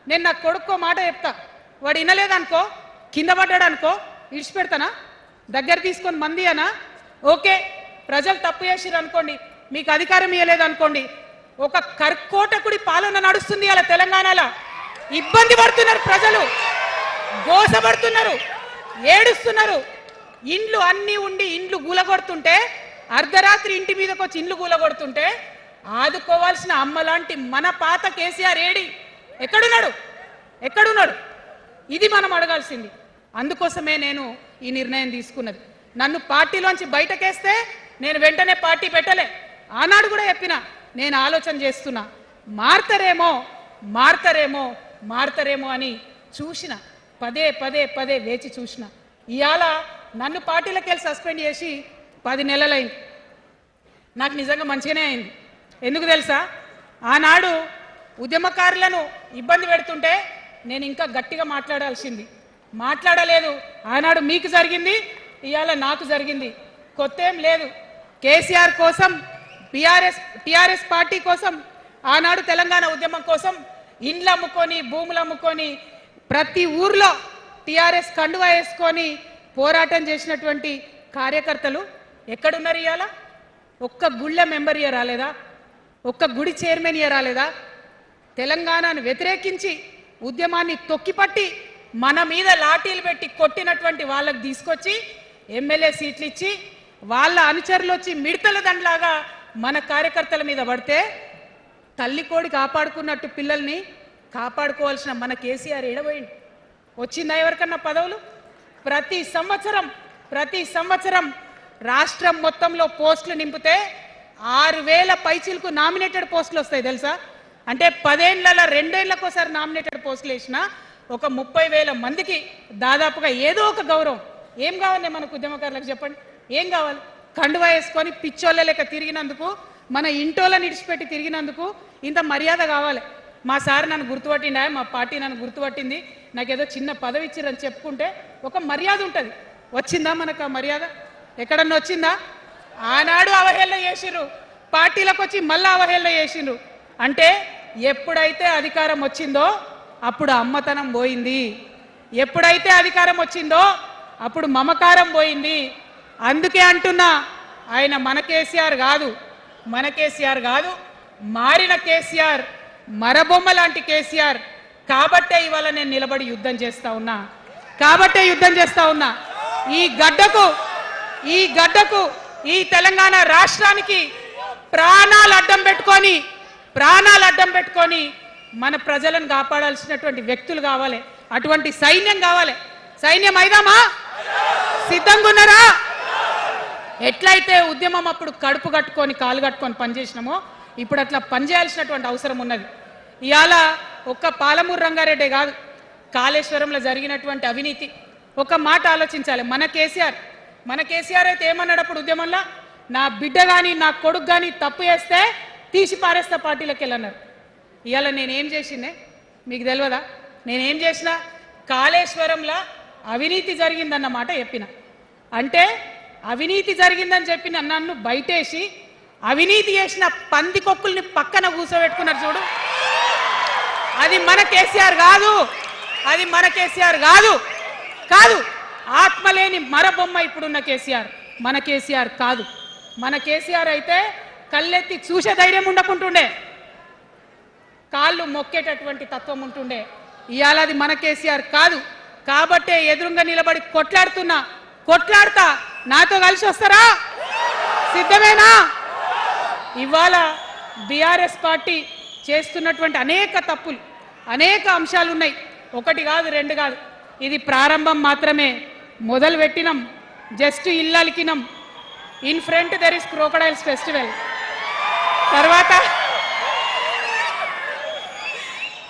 నేను నా కొడుకో మాట చెప్తా, వాడు వినలేదనుకో, కింద పడ్డాడు అనుకో, ఇడిచిపెడతానా? దగ్గర తీసుకొని మంది అనా? ఓకే, ప్రజలు తప్పు చేసిర్రు అనుకోండి, మీకు అధికారం ఇవ్వలేదు అనుకోండి, ఒక కర్కోటకుడి పాలన నడుస్తుంది అలా తెలంగాణలో. ఇబ్బంది పడుతున్నారు ప్రజలు, గోసపడుతున్నారు, ఏడుస్తున్నారు. ఇండ్లు అన్నీ ఉండి ఇండ్లు గూలగొడుతుంటే, అర్ధరాత్రి ఇంటి మీదకి వచ్చి ఇండ్లు గూలగొడుతుంటే ఆదుకోవాల్సిన అమ్మలాంటి మన పాత కేసీఆర్ ఎక్కడున్నాడు? ఇది మనం అడగాల్సింది. అందుకోసమే నేను ఈ నిర్ణయం తీసుకున్నది. నన్ను పార్టీలోంచి బయటకేస్తే నేను వెంటనే పార్టీ పెట్టలే. ఆనాడు కూడా చెప్పిన, నేను ఆలోచన చేస్తున్నా, మారతారేమో అని చూసిన, పదే వేచి చూసిన. ఇవాళ నన్ను పార్టీలకి వెళ్ళి సస్పెండ్ చేసి 10 నెలలైంది. నాకు నిజంగా మంచిగానే అయింది. ఎందుకు తెలుసా? ఆనాడు ఉద్యమకారులను ఇబ్బంది పెడుతుంటే నేను ఇంకా గట్టిగా మాట్లాడలేదు. ఆనాడు మీకు జరిగింది, ఇవాళ నాకు జరిగింది. కొత్త ఏం లేదు. కేసీఆర్ కోసం, టిఆర్ఎస్ పార్టీ కోసం, ఆనాడు తెలంగాణ ఉద్యమం కోసం ఇండ్లు అమ్ముకొని, భూములు అమ్ముకొని, ప్రతి ఊర్లో టిఆర్ఎస్ కండువా వేసుకొని పోరాటం చేసినటువంటి కార్యకర్తలు ఎక్కడున్నారు ఇవాళ? ఒక్క గుళ్ళ మెంబర్ ఇయర్ రాలేదా? ఒక్క గుడి చైర్మన్ ఇయర్ రాలేదా? తెలంగాణను వ్యతిరేకించి ఉద్యమాన్ని తొక్కిపట్టి మన మీద లాఠీలు పెట్టి కొట్టినటువంటి వాళ్ళకు తీసుకొచ్చి ఎమ్మెల్యే సీట్లు ఇచ్చి వాళ్ళ అనుచరులు వచ్చి మిడతల దండలాగా మన కార్యకర్తల మీద పడితే తల్లి కోడి కాపాడుకున్నట్టు పిల్లల్ని కాపాడుకోవాల్సిన మన కేసీఆర్ ఏడబోయింది. వచ్చిందా ఎవరికన్నా పదవులు? ప్రతి సంవత్సరం రాష్ట్రం మొత్తంలో పోస్టులు నింపితే 6,000 పైచీలకు నామినేటెడ్ పోస్టులు వస్తాయి తెలుసా? అంటే 10 ఏళ్లలో 2 ఏళ్లకోసారి నామినేటెడ్ పోస్టులు వేసిన ఒక 30,000 మందికి దాదాపుగా ఏదో ఒక గౌరవం. ఏం కావాలి మనకు ఉద్యమకారులకు చెప్పండి? ఏం కావాలి? కండువా వేసుకొని పిచ్చోళ్ళ లెక్క తిరిగినందుకు, మన ఇంటోళ్ళని ఇడిచిపెట్టి తిరిగినందుకు ఇంత మర్యాద కావాలి. మా సార్ నన్ను గుర్తుపట్టిండా, మా పార్టీ నన్ను గుర్తుపట్టింది, నాకేదో చిన్న పదవి ఇచ్చిరని చెప్పుకుంటే ఒక మర్యాద ఉంటుంది. వచ్చిందా మనకు ఆ మర్యాద? ఎక్కడన్నా వచ్చిందా? ఆనాడు అవహేళన చేసిర్రు, పార్టీలకు వచ్చి మళ్ళీ అవహేళన చేసిండ్రు. అంటే ఎప్పుడైతే అధికారం వచ్చిందో అప్పుడు అమ్మతనం పోయింది. ఎప్పుడైతే అధికారం వచ్చిందో అప్పుడు మమకారం పోయింది. అందుకే అంటున్నా, ఆయన మన కేసీఆర్ కాదు, మారిన కేసీఆర్, మరబొమ్మ లాంటి కేసీఆర్. కాబట్టే ఇవాళ నేను నిలబడి యుద్ధం చేస్తా ఉన్నా. ఈ గడ్డకు ఈ తెలంగాణ రాష్ట్రానికి ప్రాణాలు అడ్డం పెట్టుకొని మన ప్రజలను కాపాడాల్సినటువంటి వ్యక్తులు కావాలి. అటువంటి సైన్యం కావాలి. సైన్యం అయిదామా? సిద్ధంగా ఉన్నారా? ఎట్లయితే ఉద్యమం అప్పుడు కడుపు కట్టుకొని కాలు కట్టుకొని పనిచేసినామో ఇప్పుడు అట్లా పనిచేయాల్సినటువంటి అవసరం ఉన్నది. ఇవాళ ఒక్క పాలమూరు రంగారెడ్డి కాదు, కాళేశ్వరంలో జరిగినటువంటి అవినీతి. ఒక మాట ఆలోచించాలి. మన కేసీఆర్ అయితే ఏమన్నాడు అప్పుడు ఉద్యమంలో? నా బిడ్డ కానీ నా కొడుకు కానీ తప్పు చేస్తే తీసి పారేస్తా పార్టీలకు వెళ్ళన్నారు. ఇవాళ నేనేం చేసిందే మీకు తెలియదా? నేనేం చేసిన? కాళేశ్వరంలో అవినీతి జరిగిందన్నమాట చెప్పిన. అంటే అవినీతి జరిగిందని చెప్పిన నన్ను బయటేసి అవినీతి చేసిన పందికొక్కుల్ని పక్కన కూర్చోబెట్టుకున్నారు చూడు. అది మన కేసీఆర్ కాదు. ఆత్మలేని మరబొమ్మ ఇప్పుడున్న కేసీఆర్. మన కేసీఆర్ కాదు. మన కేసీఆర్ అయితే కళ్ళెత్తి చూసే ధైర్యం ఉండకుంటుండే, కాళ్ళు మొక్కేటటువంటి తత్వం ఉంటుండే. ఇవాళ అది మన కేసీఆర్ కాదు. కాబట్టే ఎదురుగా నిలబడి కొట్లాడతా. నాతో కలిసి వస్తారా? సిద్ధమేనా? ఇవాళ బీఆర్ఎస్ పార్టీ చేస్తున్నటువంటి అనేక తప్పులు, అనేక అంశాలు ఉన్నాయి. ఒకటి కాదు, రెండు కాదు. ఇది ప్రారంభం మాత్రమే. మొదలు పెట్టినాం, జస్ట్ ఇల్లలికినాం. In front there is crocodiles festival.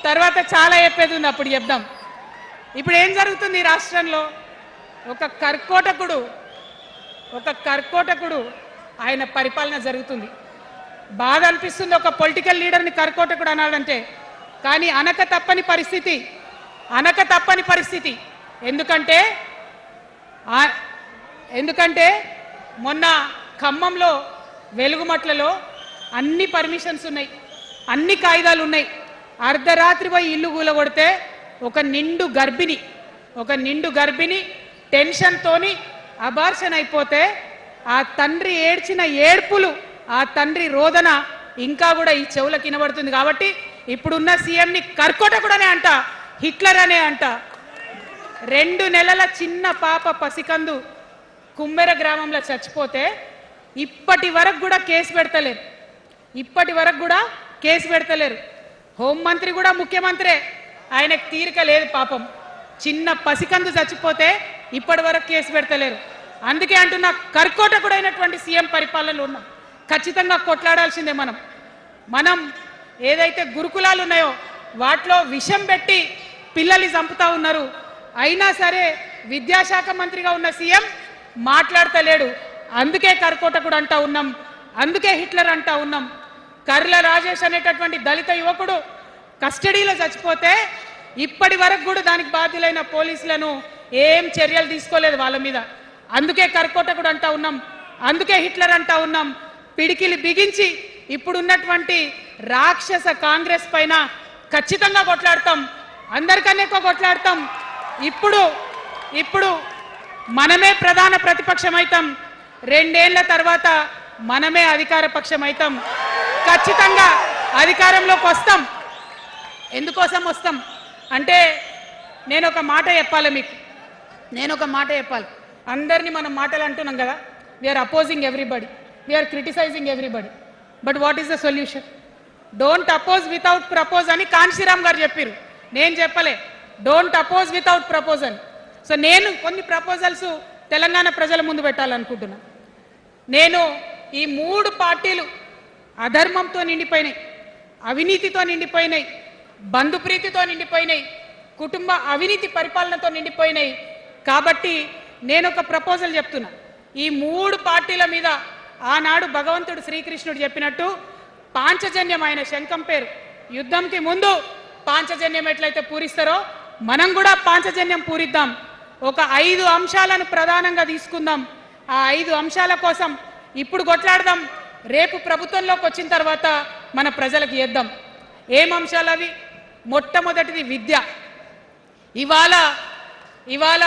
తర్వాత చాలా చెప్పేది ఉంది, అప్పుడు చెప్దాం. ఇప్పుడు ఏం జరుగుతుంది ఈ రాష్ట్రంలో? ఒక కర్కోటకుడు ఆయన పరిపాలన జరుగుతుంది. బాధ అనిపిస్తుంది ఒక పొలిటికల్ లీడర్ని కర్కోటకుడు అనాలంటే. కానీ అనక తప్పని పరిస్థితి. ఎందుకంటే మొన్న ఖమ్మంలో వెలుగుమట్లలో అన్ని పర్మిషన్స్ ఉన్నాయి, అన్ని కాయిదాలు ఉన్నాయి. అర్ధరాత్రి పోయి ఇల్లు కూలగొడితే ఒక నిండు గర్భిణి టెన్షన్తోని అబార్షన్ అయిపోతే ఆ తండ్రి ఏడ్చిన ఏడ్పులు, ఆ తండ్రి రోదన ఇంకా కూడా ఈ చెవులకు వినబడుతుంది. కాబట్టి ఇప్పుడున్న సీఎంని కర్కోటకుడనే అంట, హిట్లర్ అనే అంట. 2 నెలల చిన్న పాప పసికందు కుమ్మెర గ్రామంలో చచ్చిపోతే ఇప్పటి వరకు కూడా కేసు పెడతలేరు. హోంమంత్రి కూడా ముఖ్యమంత్రే, ఆయనకు తీరిక లేదు పాపం. చిన్న పసికందు చచ్చిపోతే ఇప్పటి వరకు కేసు పెడతలేరు. అందుకే అంటున్నా, కర్కోటకుడైనటువంటి సీఎం పరిపాలనలో ఉన్నాం. ఖచ్చితంగా కొట్లాడాల్సిందే. మనం ఏదైతే గురుకులాలు ఉన్నాయో వాటిలో విషం పెట్టి పిల్లల్ని చంపుతా ఉన్నారు. అయినా సరే విద్యాశాఖ మంత్రిగా ఉన్న సీఎం మాట్లాడతలేడు. అందుకే కర్కోటకుడు అంటా ఉన్నాం, అందుకే హిట్లర్ అంటా ఉన్నాం. కర్ల రాజేష్ అనేటటువంటి దళిత యువకుడు కస్టడీలో చచ్చిపోతే ఇప్పటి వరకు కూడా దానికి బాధ్యులైన పోలీసులను ఏం చర్యలు తీసుకోలేదు వాళ్ళ మీద. అందుకే కర్కోటకుడు అంటా ఉన్నాం, అందుకే హిట్లర్ అంటా ఉన్నాం. పిడికిలి బిగించి ఇప్పుడున్నటువంటి రాక్షస కాంగ్రెస్ పైన ఖచ్చితంగా కొట్లాడతాం, అందరికన్నా ఎక్కువ కొట్లాడతాం. ఇప్పుడు మనమే ప్రధాన ప్రతిపక్షం అవుతాం, 2 ఏళ్ల తర్వాత మనమే అధికార పక్షం అవుతాం. ఖచ్చితంగా అధికారంలోకి వస్తాం. ఎందుకోసం వస్తాం అంటే నేను ఒక మాట చెప్పాలి మీకు, అందరినీ మనం మాటలు అంటున్నాం కదా, we are opposing everybody, we are criticising everybody, but what is the solution? Don't oppose without propose అని కాన్షీరామ్ గారు చెప్పారు, నేను చెప్పలే. Don't oppose without proposal. So నేను కొన్ని ప్రపోజల్స్ తెలంగాణ ప్రజల ముందు పెట్టాలనుకుంటున్నా. నేను ఈ 3 పార్టీలు అధర్మంతో నిండిపోయినాయి, అవినీతితో నిండిపోయినాయి, బంధుప్రీతితో నిండిపోయినాయి, కుటుంబ అవినీతి పరిపాలనతో నిండిపోయినాయి. కాబట్టి నేను ఒక ప్రపోజల్ చెప్తున్నా. ఈ 3 పార్టీల మీద ఆనాడు భగవంతుడు శ్రీకృష్ణుడు చెప్పినట్టు పాంచజన్యం, ఆయన శంఖం పేరు, యుద్ధంకి ముందు పాంచజన్యం ఎట్లయితే పూరిస్తారో మనం కూడా పాంచజన్యం పూరిద్దాం. ఒక 5 అంశాలను ప్రధానంగా తీసుకుందాం. ఆ 5 అంశాల కోసం ఇప్పుడు కొట్లాడదాం, రేపు ప్రభుత్వంలోకి వచ్చిన తర్వాత మన ప్రజలకు ఇద్దాం. ఏం అంశాలు అవి? మొట్టమొదటిది విద్య. ఇవాళ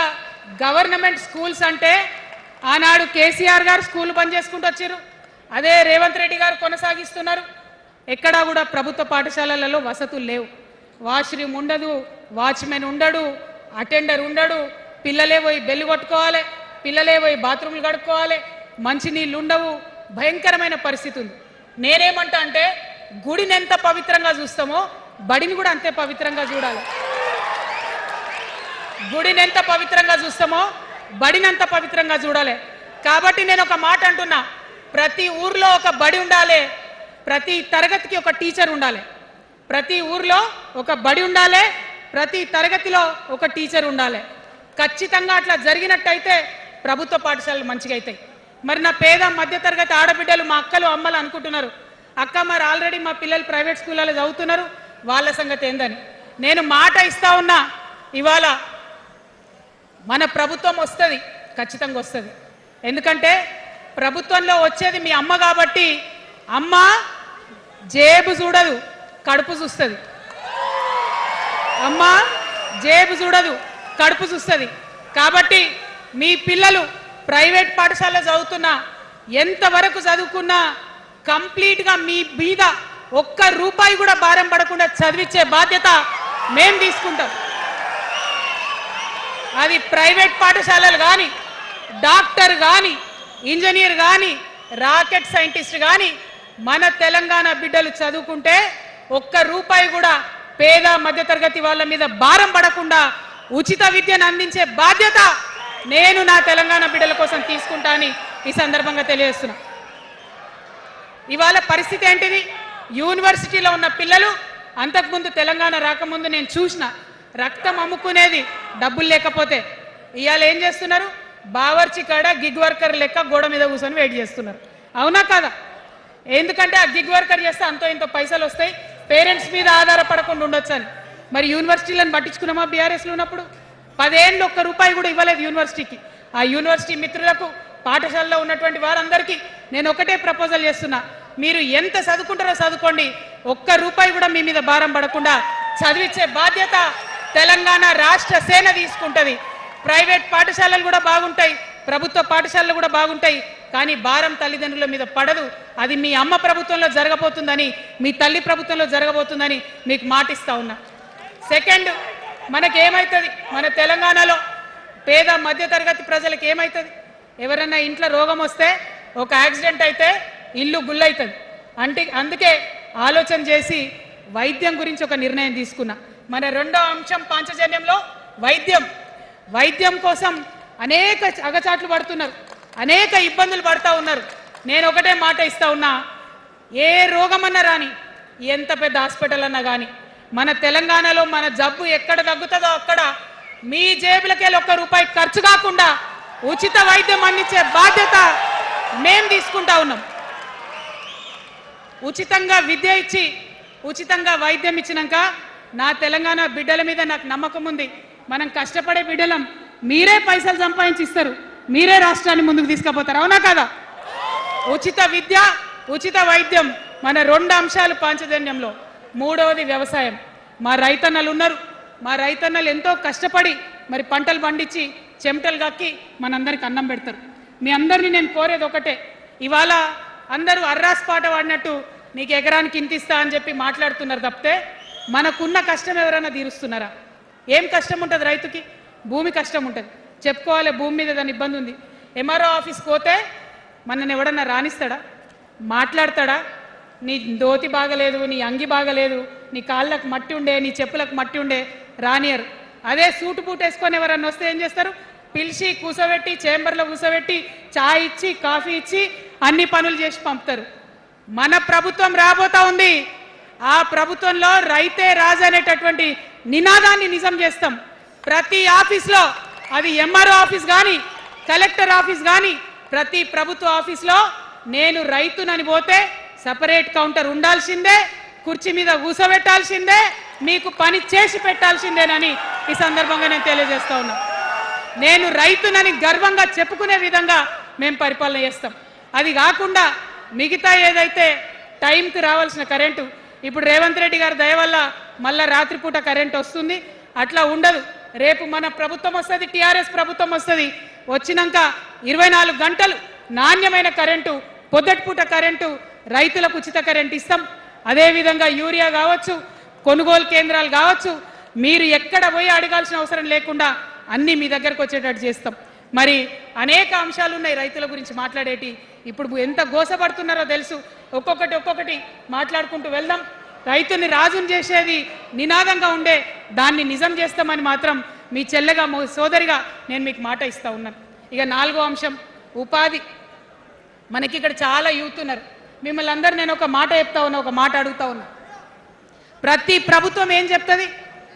గవర్నమెంట్ స్కూల్స్ అంటే ఆనాడు కేసీఆర్ గారు స్కూల్ బంద్ చేసుకుంటూ వచ్చారు, అదే రేవంత్ రెడ్డి గారు కొనసాగిస్తున్నారు. ఎక్కడా కూడా ప్రభుత్వ పాఠశాలలలో వసతులు లేవు. వాష్రూమ్ ఉండదు, వాచ్మెన్ ఉండడు, అటెండర్ ఉండడు, పిల్లలే పోయి బెల్లు కొట్టుకోవాలి, పిల్లలే పోయి బాత్రూమ్లు కడుక్కోవాలి, మంచినీళ్ళు ఉండవు, భయంకరమైన పరిస్థితి ఉంది. నేనేమంటా అంటే గుడిని ఎంత పవిత్రంగా చూస్తామో బడిని కూడా అంతే పవిత్రంగా చూడాలి. గుడిని ఎంత పవిత్రంగా చూస్తామో బడిని అంత పవిత్రంగా చూడాలి. కాబట్టి నేను ఒక మాట అంటున్నా, ప్రతి ఊర్లో ఒక బడి ఉండాలి, ప్రతి తరగతికి ఒక టీచర్ ఉండాలి. ప్రతి ఊర్లో ఒక బడి ఉండాలి, ప్రతి తరగతిలో ఒక టీచర్ ఉండాలి. ఖచ్చితంగా అట్లా జరిగినట్టయితే ప్రభుత్వ పాఠశాలలు మంచిగా అవుతాయి. మరి నా పేద మధ్యతరగతి ఆడబిడ్డలు, మా అక్కలు అమ్మలు అనుకుంటున్నారు, అక్క మరి ఆల్రెడీ మా పిల్లలు ప్రైవేట్ స్కూళ్ళలో చదువుతున్నారు, వాళ్ళ సంగతి ఏందని. నేను మాట ఇస్తా ఉన్నా, ఇవాళ మన ప్రభుత్వం వస్తుంది, ఖచ్చితంగా వస్తుంది. ఎందుకంటే ప్రభుత్వంలో వచ్చేది మీ అమ్మ కాబట్టి అమ్మ జేబు చూడదు, కడుపు చూస్తుంది. అమ్మ జేబు చూడదు, కడుపు చూస్తుంది. కాబట్టి మీ పిల్లలు ప్రైవేట్ పాఠశాలలో చదువుతున్నా, ఎంతవరకు చదువుకున్నా కంప్లీట్గా మీ మీద ఒక్క రూపాయి కూడా భారం పడకుండా చదివించే బాధ్యత మేం తీసుకుంటాం. అది ప్రైవేట్ పాఠశాలలు కానీ, డాక్టర్ కానీ, ఇంజనీర్ కానీ, రాకెట్ సైంటిస్ట్ కానీ మన తెలంగాణ బిడ్డలు చదువుకుంటే ఒక్క రూపాయి కూడా పేద మధ్యతరగతి వాళ్ళ మీద భారం పడకుండా ఉచిత విద్యను అందించే బాధ్యత నేను నా తెలంగాణ బిడ్డల కోసం తీసుకుంటా అని ఈ సందర్భంగా తెలియజేస్తున్నా. ఇవాళ పరిస్థితి ఏంటిది? యూనివర్సిటీలో ఉన్న పిల్లలు అంతకుముందు తెలంగాణ రాకముందు నేను చూసిన రక్తం అమ్ముకునేది డబ్బులు లేకపోతే. ఇవాళ ఏం చేస్తున్నారు? బావర్చి కాడ గిగ్ వర్కర్ లెక్క గోడ మీద కూర్చొని వెయిట్ చేస్తున్నారు. అవునా కాదా? ఎందుకంటే ఆ గిగ్ వర్కర్ చేస్తే అంతో ఇంతో పైసలు వస్తాయి, పేరెంట్స్ మీద ఆధారపడకుండా ఉండొచ్చు అని. మరి యూనివర్సిటీలను పట్టించుకున్నామా? బీఆర్ఎస్లో ఉన్నప్పుడు 10 ఏళ్ళు ఒక్క రూపాయి కూడా ఇవ్వలేదు యూనివర్సిటీకి. ఆ యూనివర్సిటీ మిత్రులకు, పాఠశాలలో ఉన్నటువంటి వారందరికీ నేను ఒకటే ప్రపోజల్ చేస్తున్నా, మీరు ఎంత చదువుకుంటారో చదువుకోండి, ఒక్క రూపాయి కూడా మీ మీద భారం పడకుండా చదివించే బాధ్యత తెలంగాణ రాష్ట్ర సేన తీసుకుంటుంది. ప్రైవేట్ పాఠశాలలు కూడా బాగుంటాయి, ప్రభుత్వ పాఠశాలలు కూడా బాగుంటాయి, కానీ భారం తల్లిదండ్రుల మీద పడదు. అది మీ అమ్మ ప్రభుత్వంలో జరగబోతుందని, మీ తల్లి ప్రభుత్వంలో జరగబోతుందని మీకు మాటిస్తా ఉన్నా. సెకండ్, మనకేమవుతుంది? మన తెలంగాణలో పేద మధ్యతరగతి ప్రజలకు ఏమవుతుంది? ఎవరైనా ఇంట్లో రోగం వస్తే, ఒక యాక్సిడెంట్ అయితే ఇల్లు గుల్లవుతుంది. అందుకే ఆలోచన చేసి వైద్యం గురించి ఒక నిర్ణయం తీసుకున్నా. మన రెండో అంశం పాంచజన్యంలో వైద్యం కోసం అనేక అగచాట్లు పడుతున్నారు, అనేక ఇబ్బందులు పడుతూ ఉన్నారు. నేను ఒకటే మాట ఇస్తా ఉన్నా, ఏ రోగమన్నా రాని, ఎంత పెద్ద హాస్పిటల్ అన్నా కానీ, మన తెలంగాణలో మన జబ్బు ఎక్కడ తగ్గుతుందో అక్కడ మీ జేబులకెళ్ళి ఒక్క రూపాయి ఖర్చు కాకుండా ఉచిత వైద్యం అందించే బాధ్యత మేం తీసుకుంటా ఉన్నాం. ఉచితంగా విద్య ఇచ్చి ఉచితంగా వైద్యం ఇచ్చినాక నా తెలంగాణ బిడ్డల మీద నాకు నమ్మకం ఉంది. మనం కష్టపడే బిడ్డలం, మీరే పైసలు సంపాదించి ఇస్తారు, మీరే రాష్ట్రాన్ని ముందుకు తీసుకుపోతారు. అవునా కదా? ఉచిత విద్య, ఉచిత వైద్యం మన 2 అంశాలు పాంచజన్యంలో. 3వది వ్యవసాయం. మా రైతన్నలు ఉన్నారు, మా రైతన్నలు ఎంతో కష్టపడి మరి పంటలు పండించి చెమటలు కక్కి మనందరికి అన్నం పెడతారు. మీ అందరినీ నేను కోరేది ఒకటే, ఇవాళ అందరూ అర్రాస్ పాట వాడినట్టు నీకు ఎకరానికి ఇంత ఇస్తా అని చెప్పి మాట్లాడుతున్నారు తప్పితే మనకున్న కష్టం ఎవరైనా తీరుస్తున్నారా? ఏం కష్టం ఉంటుంది రైతుకి? భూమి కష్టం ఉంటుంది, చెప్పుకోవాలి. భూమి మీద దాని ఇబ్బంది ఉంది. ఎంఆర్ఓ ఆఫీస్కి పోతే మనని ఎవడన్నా రాణిస్తాడా? మాట్లాడతాడా? నీ దోతి బాగలేదు, నీ అంగి బాగలేదు, నీ కాళ్ళకు మట్టి ఉండే, నీ చెప్పులకు మట్టి ఉండే రానియరు. అదే సూటు బూట్ వేసుకొని ఎవరన్నా వస్తే ఏం చేస్తారు? పిలిచి కూసోబెట్టి చేంబర్లో కూసోబెట్టి చాయ్ ఇచ్చి కాఫీ ఇచ్చి అన్ని పనులు చేసి పంపుతారు. మన ప్రభుత్వం రాబోతా ఉంది. ఆ ప్రభుత్వంలో రైతే రాజు అనేటటువంటి నినాదాన్ని నిజం చేస్తాం. ప్రతి ఆఫీస్లో, అది ఎంఆర్ఓ ఆఫీస్ కానీ కలెక్టర్ ఆఫీస్ కానీ ప్రతి ప్రభుత్వ ఆఫీస్లో నేను రైతునని పోతే సపరేట్ కౌంటర్ ఉండాల్సిందే, కుర్చీ మీద కూసోబెట్టాల్సిందే, మీకు పని చేసి పెట్టాల్సిందేనని ఈ సందర్భంగా నేను తెలియజేస్తా ఉన్నా. నేను రైతునని గర్వంగా చెప్పుకునే విధంగా మేము పరిపాలన చేస్తాం. అది కాకుండా మిగతా ఏదైతే టైంకి రావాల్సిన కరెంటు, ఇప్పుడు రేవంత్ రెడ్డి గారి దయ వల్ల మళ్ళా రాత్రిపూట కరెంట్ వస్తుంది. అట్లా ఉండదు. రేపు మన ప్రభుత్వం వస్తుంది, టీఆర్ఎస్ ప్రభుత్వం వస్తుంది. వచ్చినాక 24 గంటలు నాణ్యమైన కరెంటు, పొద్దటిపూట కరెంటు, రైతులకు ఉచిత కరెంట్ ఇస్తాం. అదేవిధంగా యూరియా కావచ్చు, కొనుగోలు కేంద్రాలు కావచ్చు, మీరు ఎక్కడ పోయి అడగాల్సిన అవసరం లేకుండా అన్నీ మీ దగ్గరకు వచ్చేటట్టు చేస్తాం. మరి అనేక అంశాలు ఉన్నాయి రైతుల గురించి మాట్లాడేటి. ఇప్పుడు ఎంత గోసపడుతున్నారో తెలుసు. ఒక్కొక్కటి మాట్లాడుకుంటూ వెళ్దాం. రైతుని రాజుని చేసేది నినాదంగా ఉండే దాన్ని నిజం చేస్తామని మాత్రం మీ చెల్లెగా సోదరిగా నేను మీకు మాట ఇస్తా ఉన్నాను. ఇక 4వ అంశం ఉపాధి. మనకి ఇక్కడ చాలా యూత్ ఉన్నారు. మిమ్మల్ని అందరూ నేను ఒక మాట చెప్తా ఉన్నా, ఒక మాట అడుగుతా ఉన్నా. ప్రతి ప్రభుత్వం ఏం చెప్తుంది?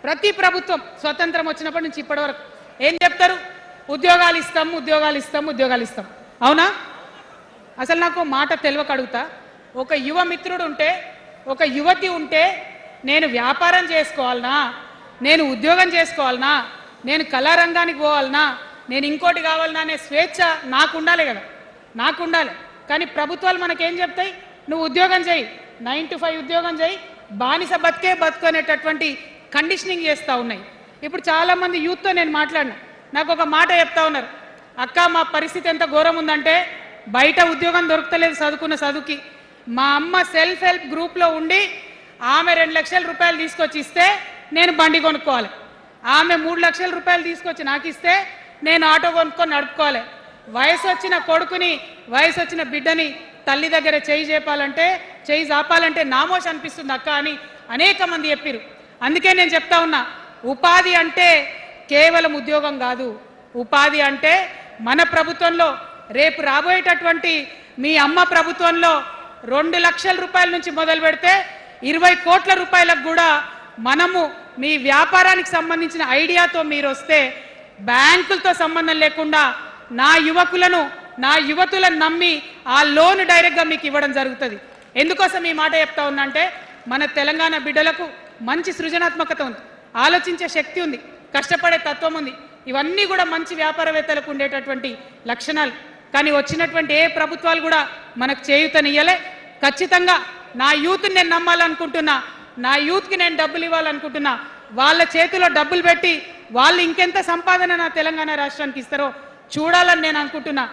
ప్రతి ప్రభుత్వం స్వతంత్రం వచ్చినప్పటి నుంచి ఇప్పటి వరకు ఏం చెప్తారు? ఉద్యోగాలు ఇస్తాం, ఉద్యోగాలు ఇస్తాం, ఉద్యోగాలు ఇస్తాం. అవునా? అసలు నాకు మాట తెలియక అడుగుతా. ఒక యువ మిత్రుడు ఉంటే, ఒక యువతి ఉంటే నేను వ్యాపారం చేసుకోవాలనా, నేను ఉద్యోగం చేసుకోవాలనా, నేను కళారంగానికి పోవాలనా, నేను ఇంకోటి కావాలనా అనే స్వేచ్ఛ నాకు ఉండాలి కదా, నాకు ఉండాలి. కానీ ప్రభుత్వాలు మనకేం చెప్తాయి? నువ్వు ఉద్యోగం చేయి, 9 to 5 ఉద్యోగం చేయి, బానిస బతుకు అనేటటువంటి కండిషనింగ్ చేస్తూ ఉన్నాయి. ఇప్పుడు చాలామంది యూత్తో నేను మాట్లాడినా, నాకు ఒక మాట చెప్తా ఉన్నారు. అక్క, మా పరిస్థితి ఎంత ఘోరం ఉందంటే బయట ఉద్యోగం దొరుకుతలేదు చదువుకున్న చదువుకి. మా అమ్మ సెల్ఫ్ హెల్ప్ గ్రూప్లో ఉండి ఆమె 2 లక్షల రూపాయలు తీసుకొచ్చి ఇస్తే నేను బండి కొనుక్కోవాలి, ఆమె 3 లక్షల రూపాయలు తీసుకొచ్చి నాకు ఇస్తే నేను ఆటో కొనుక్కొని నడుపుకోవాలి. వయసు వచ్చిన కొడుకుని, వయసు వచ్చిన బిడ్డని తల్లి దగ్గర చేయి జాపాలంటే నామోష్ అనిపిస్తుంది అక్క అని అనేక మంది చెప్పారు. అందుకే నేను చెప్తా ఉన్నా, ఉపాధి అంటే కేవలం ఉద్యోగం కాదు. ఉపాధి అంటే మన ప్రభుత్వంలో, రేపు రాబోయేటటువంటి మీ అమ్మ ప్రభుత్వంలో 2 లక్షల రూపాయల నుంచి మొదలు పెడితే 20 కోట్ల రూపాయలకు కూడా మనము మీ వ్యాపారానికి సంబంధించిన ఐడియాతో మీరు వస్తే బ్యాంకులతో సంబంధం లేకుండా నా యువకులను, నా యువతులను నమ్మి ఆ లోన్ డైరెక్ట్గా మీకు ఇవ్వడం జరుగుతుంది. ఎందుకోసం ఈ మాట చెప్తా ఉన్నా అంటే, మన తెలంగాణ బిడ్డలకు మంచి సృజనాత్మకత ఉంది, ఆలోచించే శక్తి ఉంది, కష్టపడే తత్వం ఉంది. ఇవన్నీ కూడా మంచి వ్యాపారవేత్తలకు ఉండేటటువంటి లక్షణాలు. కానీ వచ్చినటువంటి ఏ ప్రభుత్వాలు కూడా మనకు చేయూతనియ్యలే. ఖచ్చితంగా నా యూత్ని నేను నమ్మాలనుకుంటున్నా, నా యూత్కి నేను డబ్బులు ఇవ్వాలనుకుంటున్నా. వాళ్ళ చేతిలో డబ్బులు పెట్టి వాళ్ళు ఇంకెంత సంపాదన నా తెలంగాణ రాష్ట్రానికి ఇస్తారో చూడాలని నేను అనుకుంటున్నా.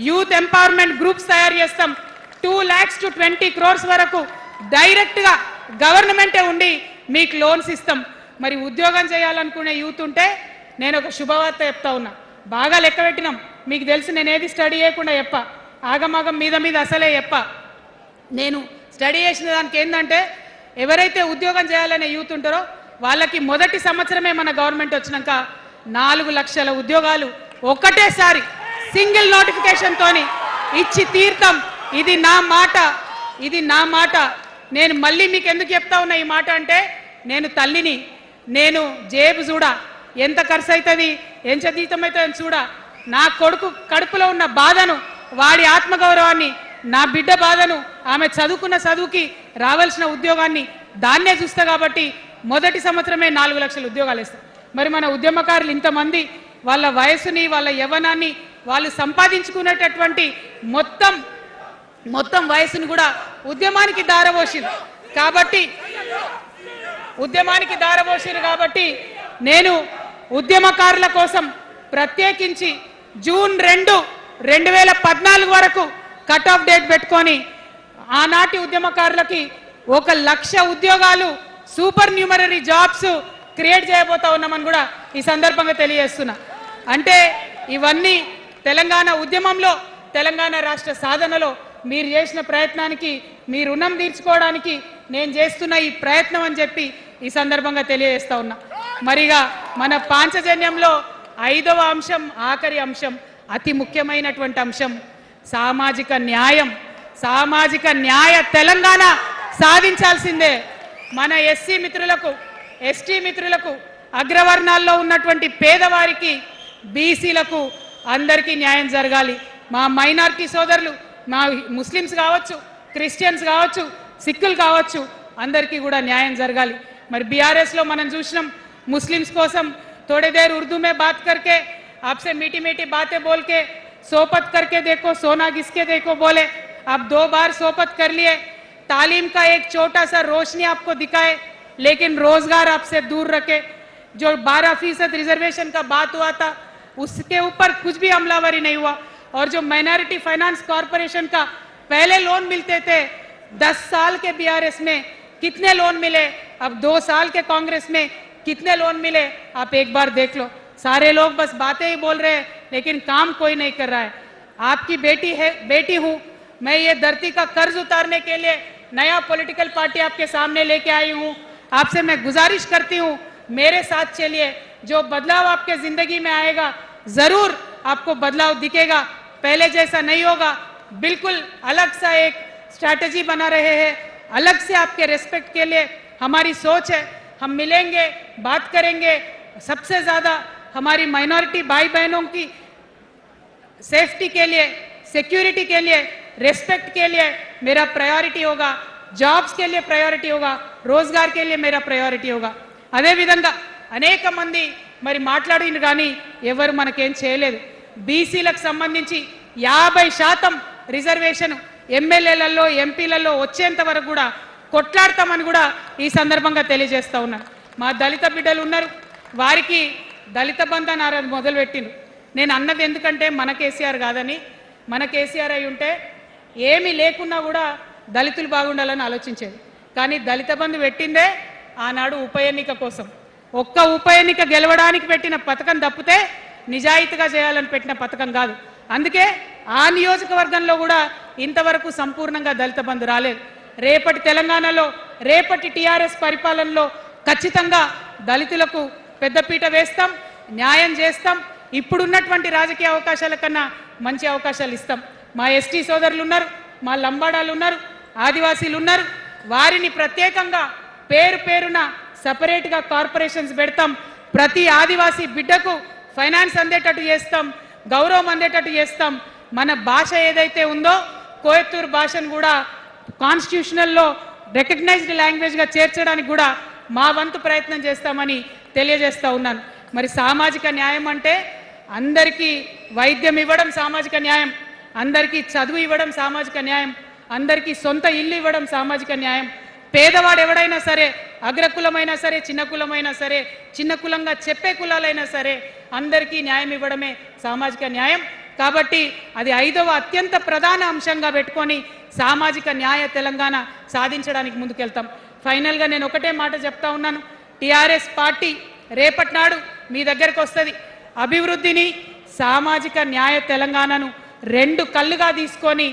యూత్ ఎంపవర్మెంట్ గ్రూప్స్ తయారు చేస్తాం. 2 lakhs to 20 crores వరకు డైరెక్ట్గా గవర్నమెంటే ఉండి మీకు లోన్స్ ఇస్తాం. మరి ఉద్యోగం చేయాలనుకునే యూత్ ఉంటే నేను ఒక శుభవార్త చెప్తా ఉన్నా. బాగా లెక్క పెట్టినాం. మీకు తెలుసు, నేను ఏది స్టడీ చేయకుండా చెప్ప, ఆగమాగం మీద అసలే చెప్ప. నేను స్టడీ చేసిన దానికి ఏంటంటే, ఎవరైతే ఉద్యోగం చేయాలనే యూత్ ఉంటారో వాళ్ళకి మొదటి సంవత్సరమే మన గవర్నమెంట్ వచ్చినాక 4 లక్షల ఉద్యోగాలు ఒకటేసారి సింగిల్ నోటిఫికేషన్తోని ఇచ్చి తీర్థం. ఇది నా మాట, ఇది నా మాట. నేను మళ్ళీ మీకు ఎందుకు చెప్తా ఉన్నా ఈ మాట అంటే, నేను తల్లిని, నేను జేబు చూడా, ఎంత ఖర్చు అవుతుంది, ఎంత జీతం అవుతుంది చూడా, నా కొడుకు కడుపులో ఉన్న బాధను వాడి ఆత్మగౌరవాన్ని, నా బిడ్డ బాధను, ఆమె చదువుకున్న చదువుకి రావాల్సిన ఉద్యోగాన్ని దాన్నే చూస్తా కాబట్టి మొదటి సంవత్సరమే 4 లక్షల ఉద్యోగాలు ఇస్తాం. మరి మన ఉద్యమకారులు ఇంతమంది వాళ్ళ వయసుని, వాళ్ళ యవ్వనాన్ని, వాళ్ళు సంపాదించుకునేటటువంటి మొత్తం వయసును కూడా ఉద్యమానికి దారపోసిరు కాబట్టి నేను ఉద్యమకారుల కోసం ప్రత్యేకించి జూన్ 2, 2014 వరకు కట్ ఆఫ్ డేట్ పెట్టుకొని ఆనాటి ఉద్యమకారులకి 1,00,000 ఉద్యోగాలు, సూపర్ న్యూమరరీ జాబ్స్ క్రియేట్ చేయబోతా ఉన్నామని కూడా ఈ సందర్భంగా తెలియజేస్తున్నా. అంటే ఇవన్నీ తెలంగాణ ఉద్యమంలో, తెలంగాణ రాష్ట్ర సాధనలో మీరు చేసిన ప్రయత్నానికి, మీ రుణం తీర్చుకోవడానికి నేను చేస్తున్న ఈ ప్రయత్నం అని చెప్పి ఈ సందర్భంగా తెలియజేస్తా ఉన్నా. మరిగా మన పాంచజన్యంలో 5వ అంశం, ఆఖరి అంశం, అతి ముఖ్యమైనటువంటి అంశం సామాజిక న్యాయం. సామాజిక న్యాయ తెలంగాణ సాధించాల్సిందే. మన ఎస్సీ మిత్రులకు, ఎస్టీ మిత్రులకు, అగ్రవర్ణాల్లో ఉన్నటువంటి పేదవారికి, బీసీలకు అందరికీ న్యాయం జరగాలి. మా మైనారిటీ సోదరులు, మా ముస్లిమ్స్ కావచ్చు, క్రిస్టియన్స్ కావచ్చు, సిక్కులు కావచ్చు, అందరికీ కూడా న్యాయం జరగాలి. మరి బీఆర్ఎస్లో మనం చూసినాం, मुस्लिम्स कोसम थोड़ी देर उर्दू में बात करके आपसे मीठी मीठी बातें बोल के सोपत करके देखो, सोना घिसके देखो बोले, आप 2 बार सोपत कर लिए, तालीम का एक छोटा सा रोशनी आपको दिखाए लेकिन रोजगार आपसे दूर रखे। जो 12% रिजर्वेशन का बात हुआ था उसके ऊपर कुछ भी अमलावरी नहीं हुआ। और जो माइनॉरिटी फाइनेंस कॉरपोरेशन का पहले लोन मिलते थे 10 साल के बीआरएस में कितने लोन मिले, अब 2 साल के कांग्रेस में कितने लोन मिले, आप एक बार देख लो। सारे लोग बस बातें ही बोल रहे हैं लेकिन काम कोई नहीं कर रहा है। आपकी बेटी हूँ मैं, ये धरती का कर्ज उतारने के लिए नया पॉलिटिकल पार्टी आपके सामने लेके आई हूँ। आपसे मैं गुजारिश करती हूँ मेरे साथ चलिए, जो बदलाव आपके जिंदगी में आएगा जरूर आपको बदलाव दिखेगा, पहले जैसा नहीं होगा। बिल्कुल अलग सा एक स्ट्रैटेजी बना रहे हैं, अलग से आपके रेस्पेक्ट के लिए हमारी सोच है। हम मिलेंगे, बात करेंगे, सबसे ज्यादा हमारी माइनॉरिटी भाई बहनों की सेफ्टी के लिए, सिक्योरिटी के लिए, रेस्पेक्ट के लिए मेरा प्रायोरिटी होगा, जॉब्स के लिए प्रायोरिटी होगा, रोजगार के लिए मेरा प्रायोरिटी होगा। అదే విధంగా అనేక మంది మరి మాట్లాడిన కానీ ఎవరు మనకేం చేయలేదు। బీసీలకు సంబంధించి 50% రిజర్వేషన్ ఎమ్మెల్యేలలో ఎంపీలలో వచ్చేంత వరకు కూడా కొట్లాడతామని కూడా ఈ సందర్భంగా తెలియజేస్తా ఉన్నాను। మా దళిత బిడ్డలు ఉన్నారు, వారికి దళిత బంధన్ ఆరాధన మొదలుపెట్టిండ్రు। నేను అన్నది ఎందుకంటే మన కేసీఆర్ కాదని, మన కేసీఆర్ అయి ఉంటే ఏమీ లేకున్నా కూడా దళితులు బాగుండాలని ఆలోచించేది, కానీ దళిత బంధు పెట్టిందే ఆనాడు ఉప ఎన్నిక కోసం। ఒక్క ఉప ఎన్నిక గెలవడానికి పెట్టిన పథకం తప్పితే నిజాయితీగా చేయాలని పెట్టిన పథకం కాదు। అందుకే ఆ నియోజకవర్గంలో కూడా ఇంతవరకు సంపూర్ణంగా దళిత బంధు రాలేదు। రేపటి తెలంగాణలో, రేపటి టీఆర్ఎస్ పరిపాలనలో ఖచ్చితంగా దళితులకు పెద్దపీట వేస్తాం, న్యాయం చేస్తాం, ఇప్పుడున్నటువంటి రాజకీయ అవకాశాల కన్నా మంచి అవకాశాలు ఇస్తాం। మా ఎస్టీ సోదరులు ఉన్నారు, మా లంబాడాలు ఉన్నారు, ఆదివాసీలు ఉన్నారు, వారిని ప్రత్యేకంగా పేరు పేరున సపరేట్గా కార్పొరేషన్స్ పెడతాం। ప్రతి ఆదివాసీ బిడ్డకు ఫైనాన్స్ అందేటట్టు చేస్తాం, గౌరవం అందేటట్టు చేస్తాం। మన భాష ఏదైతే ఉందో కోయత్తూరు భాషను కూడా కాన్స్టిట్యూషనల్లో రికగ్నైజ్డ్ లాంగ్వేజ్గా చేర్చడానికి కూడా మా వంతు ప్రయత్నం చేస్తామని తెలియజేస్తా ఉన్నాను। మరి సామాజిక న్యాయం అంటే అందరికీ వైద్యం ఇవ్వడం సామాజిక న్యాయం, అందరికీ చదువు ఇవ్వడం సామాజిక న్యాయం, అందరికీ సొంత ఇల్లు ఇవ్వడం సామాజిక న్యాయం। పేదవాడు ఎవడైనా సరే, అగ్రకులమైనా సరే, చిన్న కులమైనా సరే, చిన్న కులంగా చెప్పే కులాలైనా సరే, అందరికీ న్యాయం ఇవ్వడమే సామాజిక న్యాయం। కాబట్టి అది 5వ అత్యంత ప్రధాన అంశంగా పెట్టుకొని సామాజిక న్యాయ తెలంగాణ సాధించడానికి ముందుకెళ్తాం। ఫైనల్గా నేను ఒకటే మాట చెప్తా ఉన్నాను, టీఆర్ఎస్ పార్టీ రేపటి నాడు మీ దగ్గరకు వస్తుంది। అభివృద్ధిని, సామాజిక న్యాయ తెలంగాణను 2 కళ్ళుగా తీసుకొని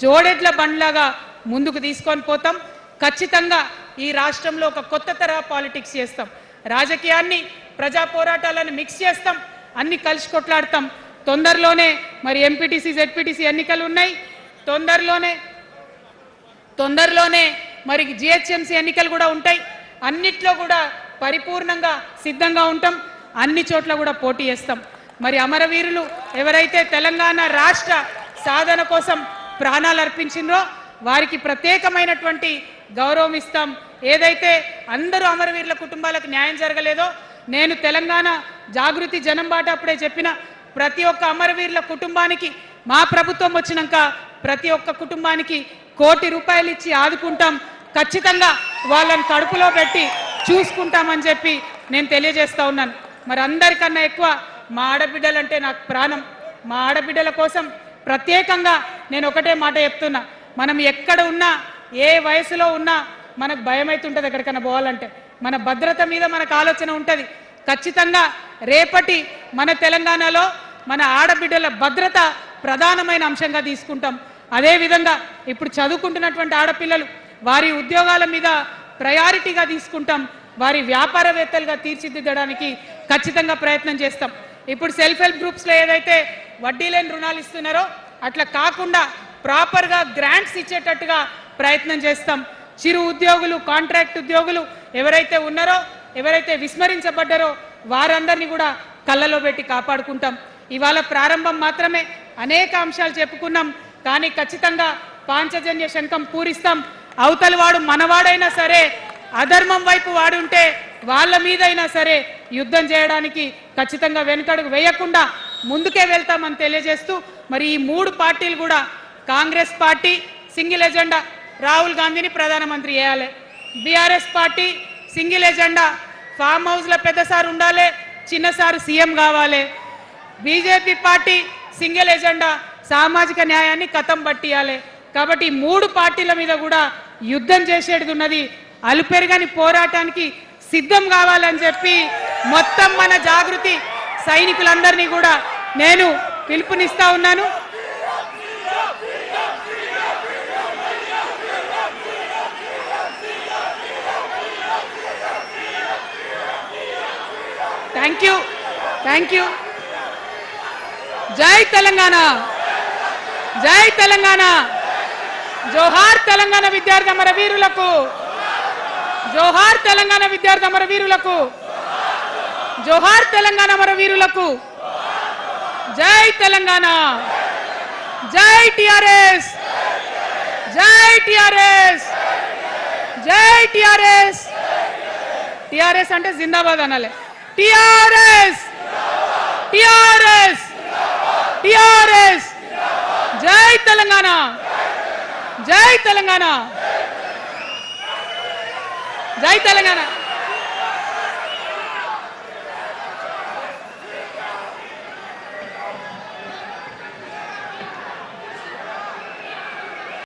జోడెడ్ల బండ్లాగా ముందుకు తీసుకొని పోతాం। ఖచ్చితంగా ఈ రాష్ట్రంలో ఒక కొత్త తరహా పాలిటిక్స్ చేస్తాం, రాజకీయాన్ని ప్రజా పోరాటాలను మిక్స్ చేస్తాం, అన్ని కలిసి కొట్లాడతాం। తొందరలోనే మరి ఎంపీటీసీ జెడ్పీటీసీ ఎన్నికలు ఉన్నాయి, తొందరలోనే మరి జిహెచ్ఎంసీ ఎన్నికలు కూడా ఉంటాయి। అన్నిట్లో కూడా పరిపూర్ణంగా సిద్ధంగా ఉంటాం, అన్ని చోట్ల కూడా పోటీ చేస్తాం। మరి అమరవీరులు ఎవరైతే తెలంగాణ రాష్ట్ర సాధన కోసం ప్రాణాలు అర్పించిండ్రో వారికి ప్రత్యేకమైనటువంటి గౌరవం ఇస్తాం. ఏదైతే అందరూ అమరవీరుల కుటుంబాలకు న్యాయం జరగలేదో, నేను తెలంగాణ జాగృతి జనం బాట అప్పుడే చెప్పిన, ప్రతి ఒక్క అమరవీరుల కుటుంబానికి మా ప్రభుత్వం వచ్చినాక ప్రతి ఒక్క కుటుంబానికి ₹1 కోటి ఇచ్చి ఆదుకుంటాం. ఖచ్చితంగా వాళ్ళని కడుపులో పెట్టి చూసుకుంటామని చెప్పి నేను తెలియజేస్తా ఉన్నాను. మరి అందరికన్నా ఎక్కువ మా ఆడబిడ్డలంటే నాకు ప్రాణం. మా ఆడబిడ్డల కోసం ప్రత్యేకంగా నేను ఒకటే మాట చెప్తున్నా, మనం ఎక్కడ ఉన్నా ఏ వయసులో ఉన్నా మనకు భయం అవుతుంటుంది ఎక్కడికన్నా పోవాలంటే. మన భద్రత మీద మనకు ఆలోచన ఉంటుంది. ఖచ్చితంగా రేపటి మన తెలంగాణలో మన ఆడబిడ్డల భద్రత ప్రధానమైన అంశంగా తీసుకుంటాం. అదేవిధంగా ఇప్పుడు చదువుకుంటున్నటువంటి ఆడపిల్లలు వారి ఉద్యోగాల మీద ప్రయారిటీగా తీసుకుంటాం. వారి వ్యాపారవేత్తలుగా తీర్చిదిద్దడానికి ఖచ్చితంగా ప్రయత్నం చేస్తాం. ఇప్పుడు సెల్ఫ్ హెల్ప్ గ్రూప్స్లో ఏదైతే వడ్డీ లేని రుణాలు ఇస్తున్నారో అట్లా కాకుండా ప్రాపర్గా గ్రాంట్స్ ఇచ్చేటట్టుగా ప్రయత్నం చేస్తాం. చిరు ఉద్యోగులు, కాంట్రాక్ట్ ఉద్యోగులు ఎవరైతే ఉన్నారో, ఎవరైతే విస్మరించబడ్డారో వారందరినీ కూడా కళ్ళలో పెట్టి కాపాడుకుంటాం. ఇవాళ ప్రారంభం మాత్రమే, అనేక అంశాలు చెప్పుకున్నాం. కానీ ఖచ్చితంగా పాంచజన్య శంఖం పూరిస్తాం. అవతలి వాడు మనవాడైనా సరే, అధర్మం వైపు వాడుంటే వాళ్ళ మీదైనా సరే యుద్ధం చేయడానికి ఖచ్చితంగా వెనుకడుగు వేయకుండా ముందుకే వెళ్తామని తెలియజేస్తూ, మరి ఈ 3 పార్టీలు కూడా, Congress party single agenda Rahul గాంధీని ప్రధానమంత్రి చేయాలి, BRS party single agenda farm హౌస్లో పెద్దసారి ఉండాలి, చిన్నసారి సీఎం కావాలి, బీజేపీ పార్టీ సింగిల్ ఎజెండా సామాజిక న్యాయాన్ని కథం పట్టియాలి. కాబట్టి 3 పార్టీల మీద కూడా యుద్ధం చేసేది ఉన్నది. అలుపెరగని పోరాటానికి సిద్ధం కావాలని చెప్పి మొత్తం మన జాగృతి సైనికులందరినీ కూడా నేను పిలుపునిస్తా ఉన్నాను. Thank you. జై తెలంగాణ, జై తెలంగాణ. జోహార్ తెలంగాణ విద్యార్థి అమర వీరులకు, జోహార్ తెలంగాణ విద్యార్థి అమర వీరులకు, జోహార్ తెలంగాణ అమర వీరులకు. జై తెలంగాణ, జై టిఆర్ఎస్, జై టిఆర్ఎస్, జై టిఆర్ఎస్. టిఆర్ఎస్ అంటే జిందాబాద్ అనాలి. TRS, TRS, TRS. జై తెలంగాణ, జై తెలంగాణ, జై తెలంగాణ.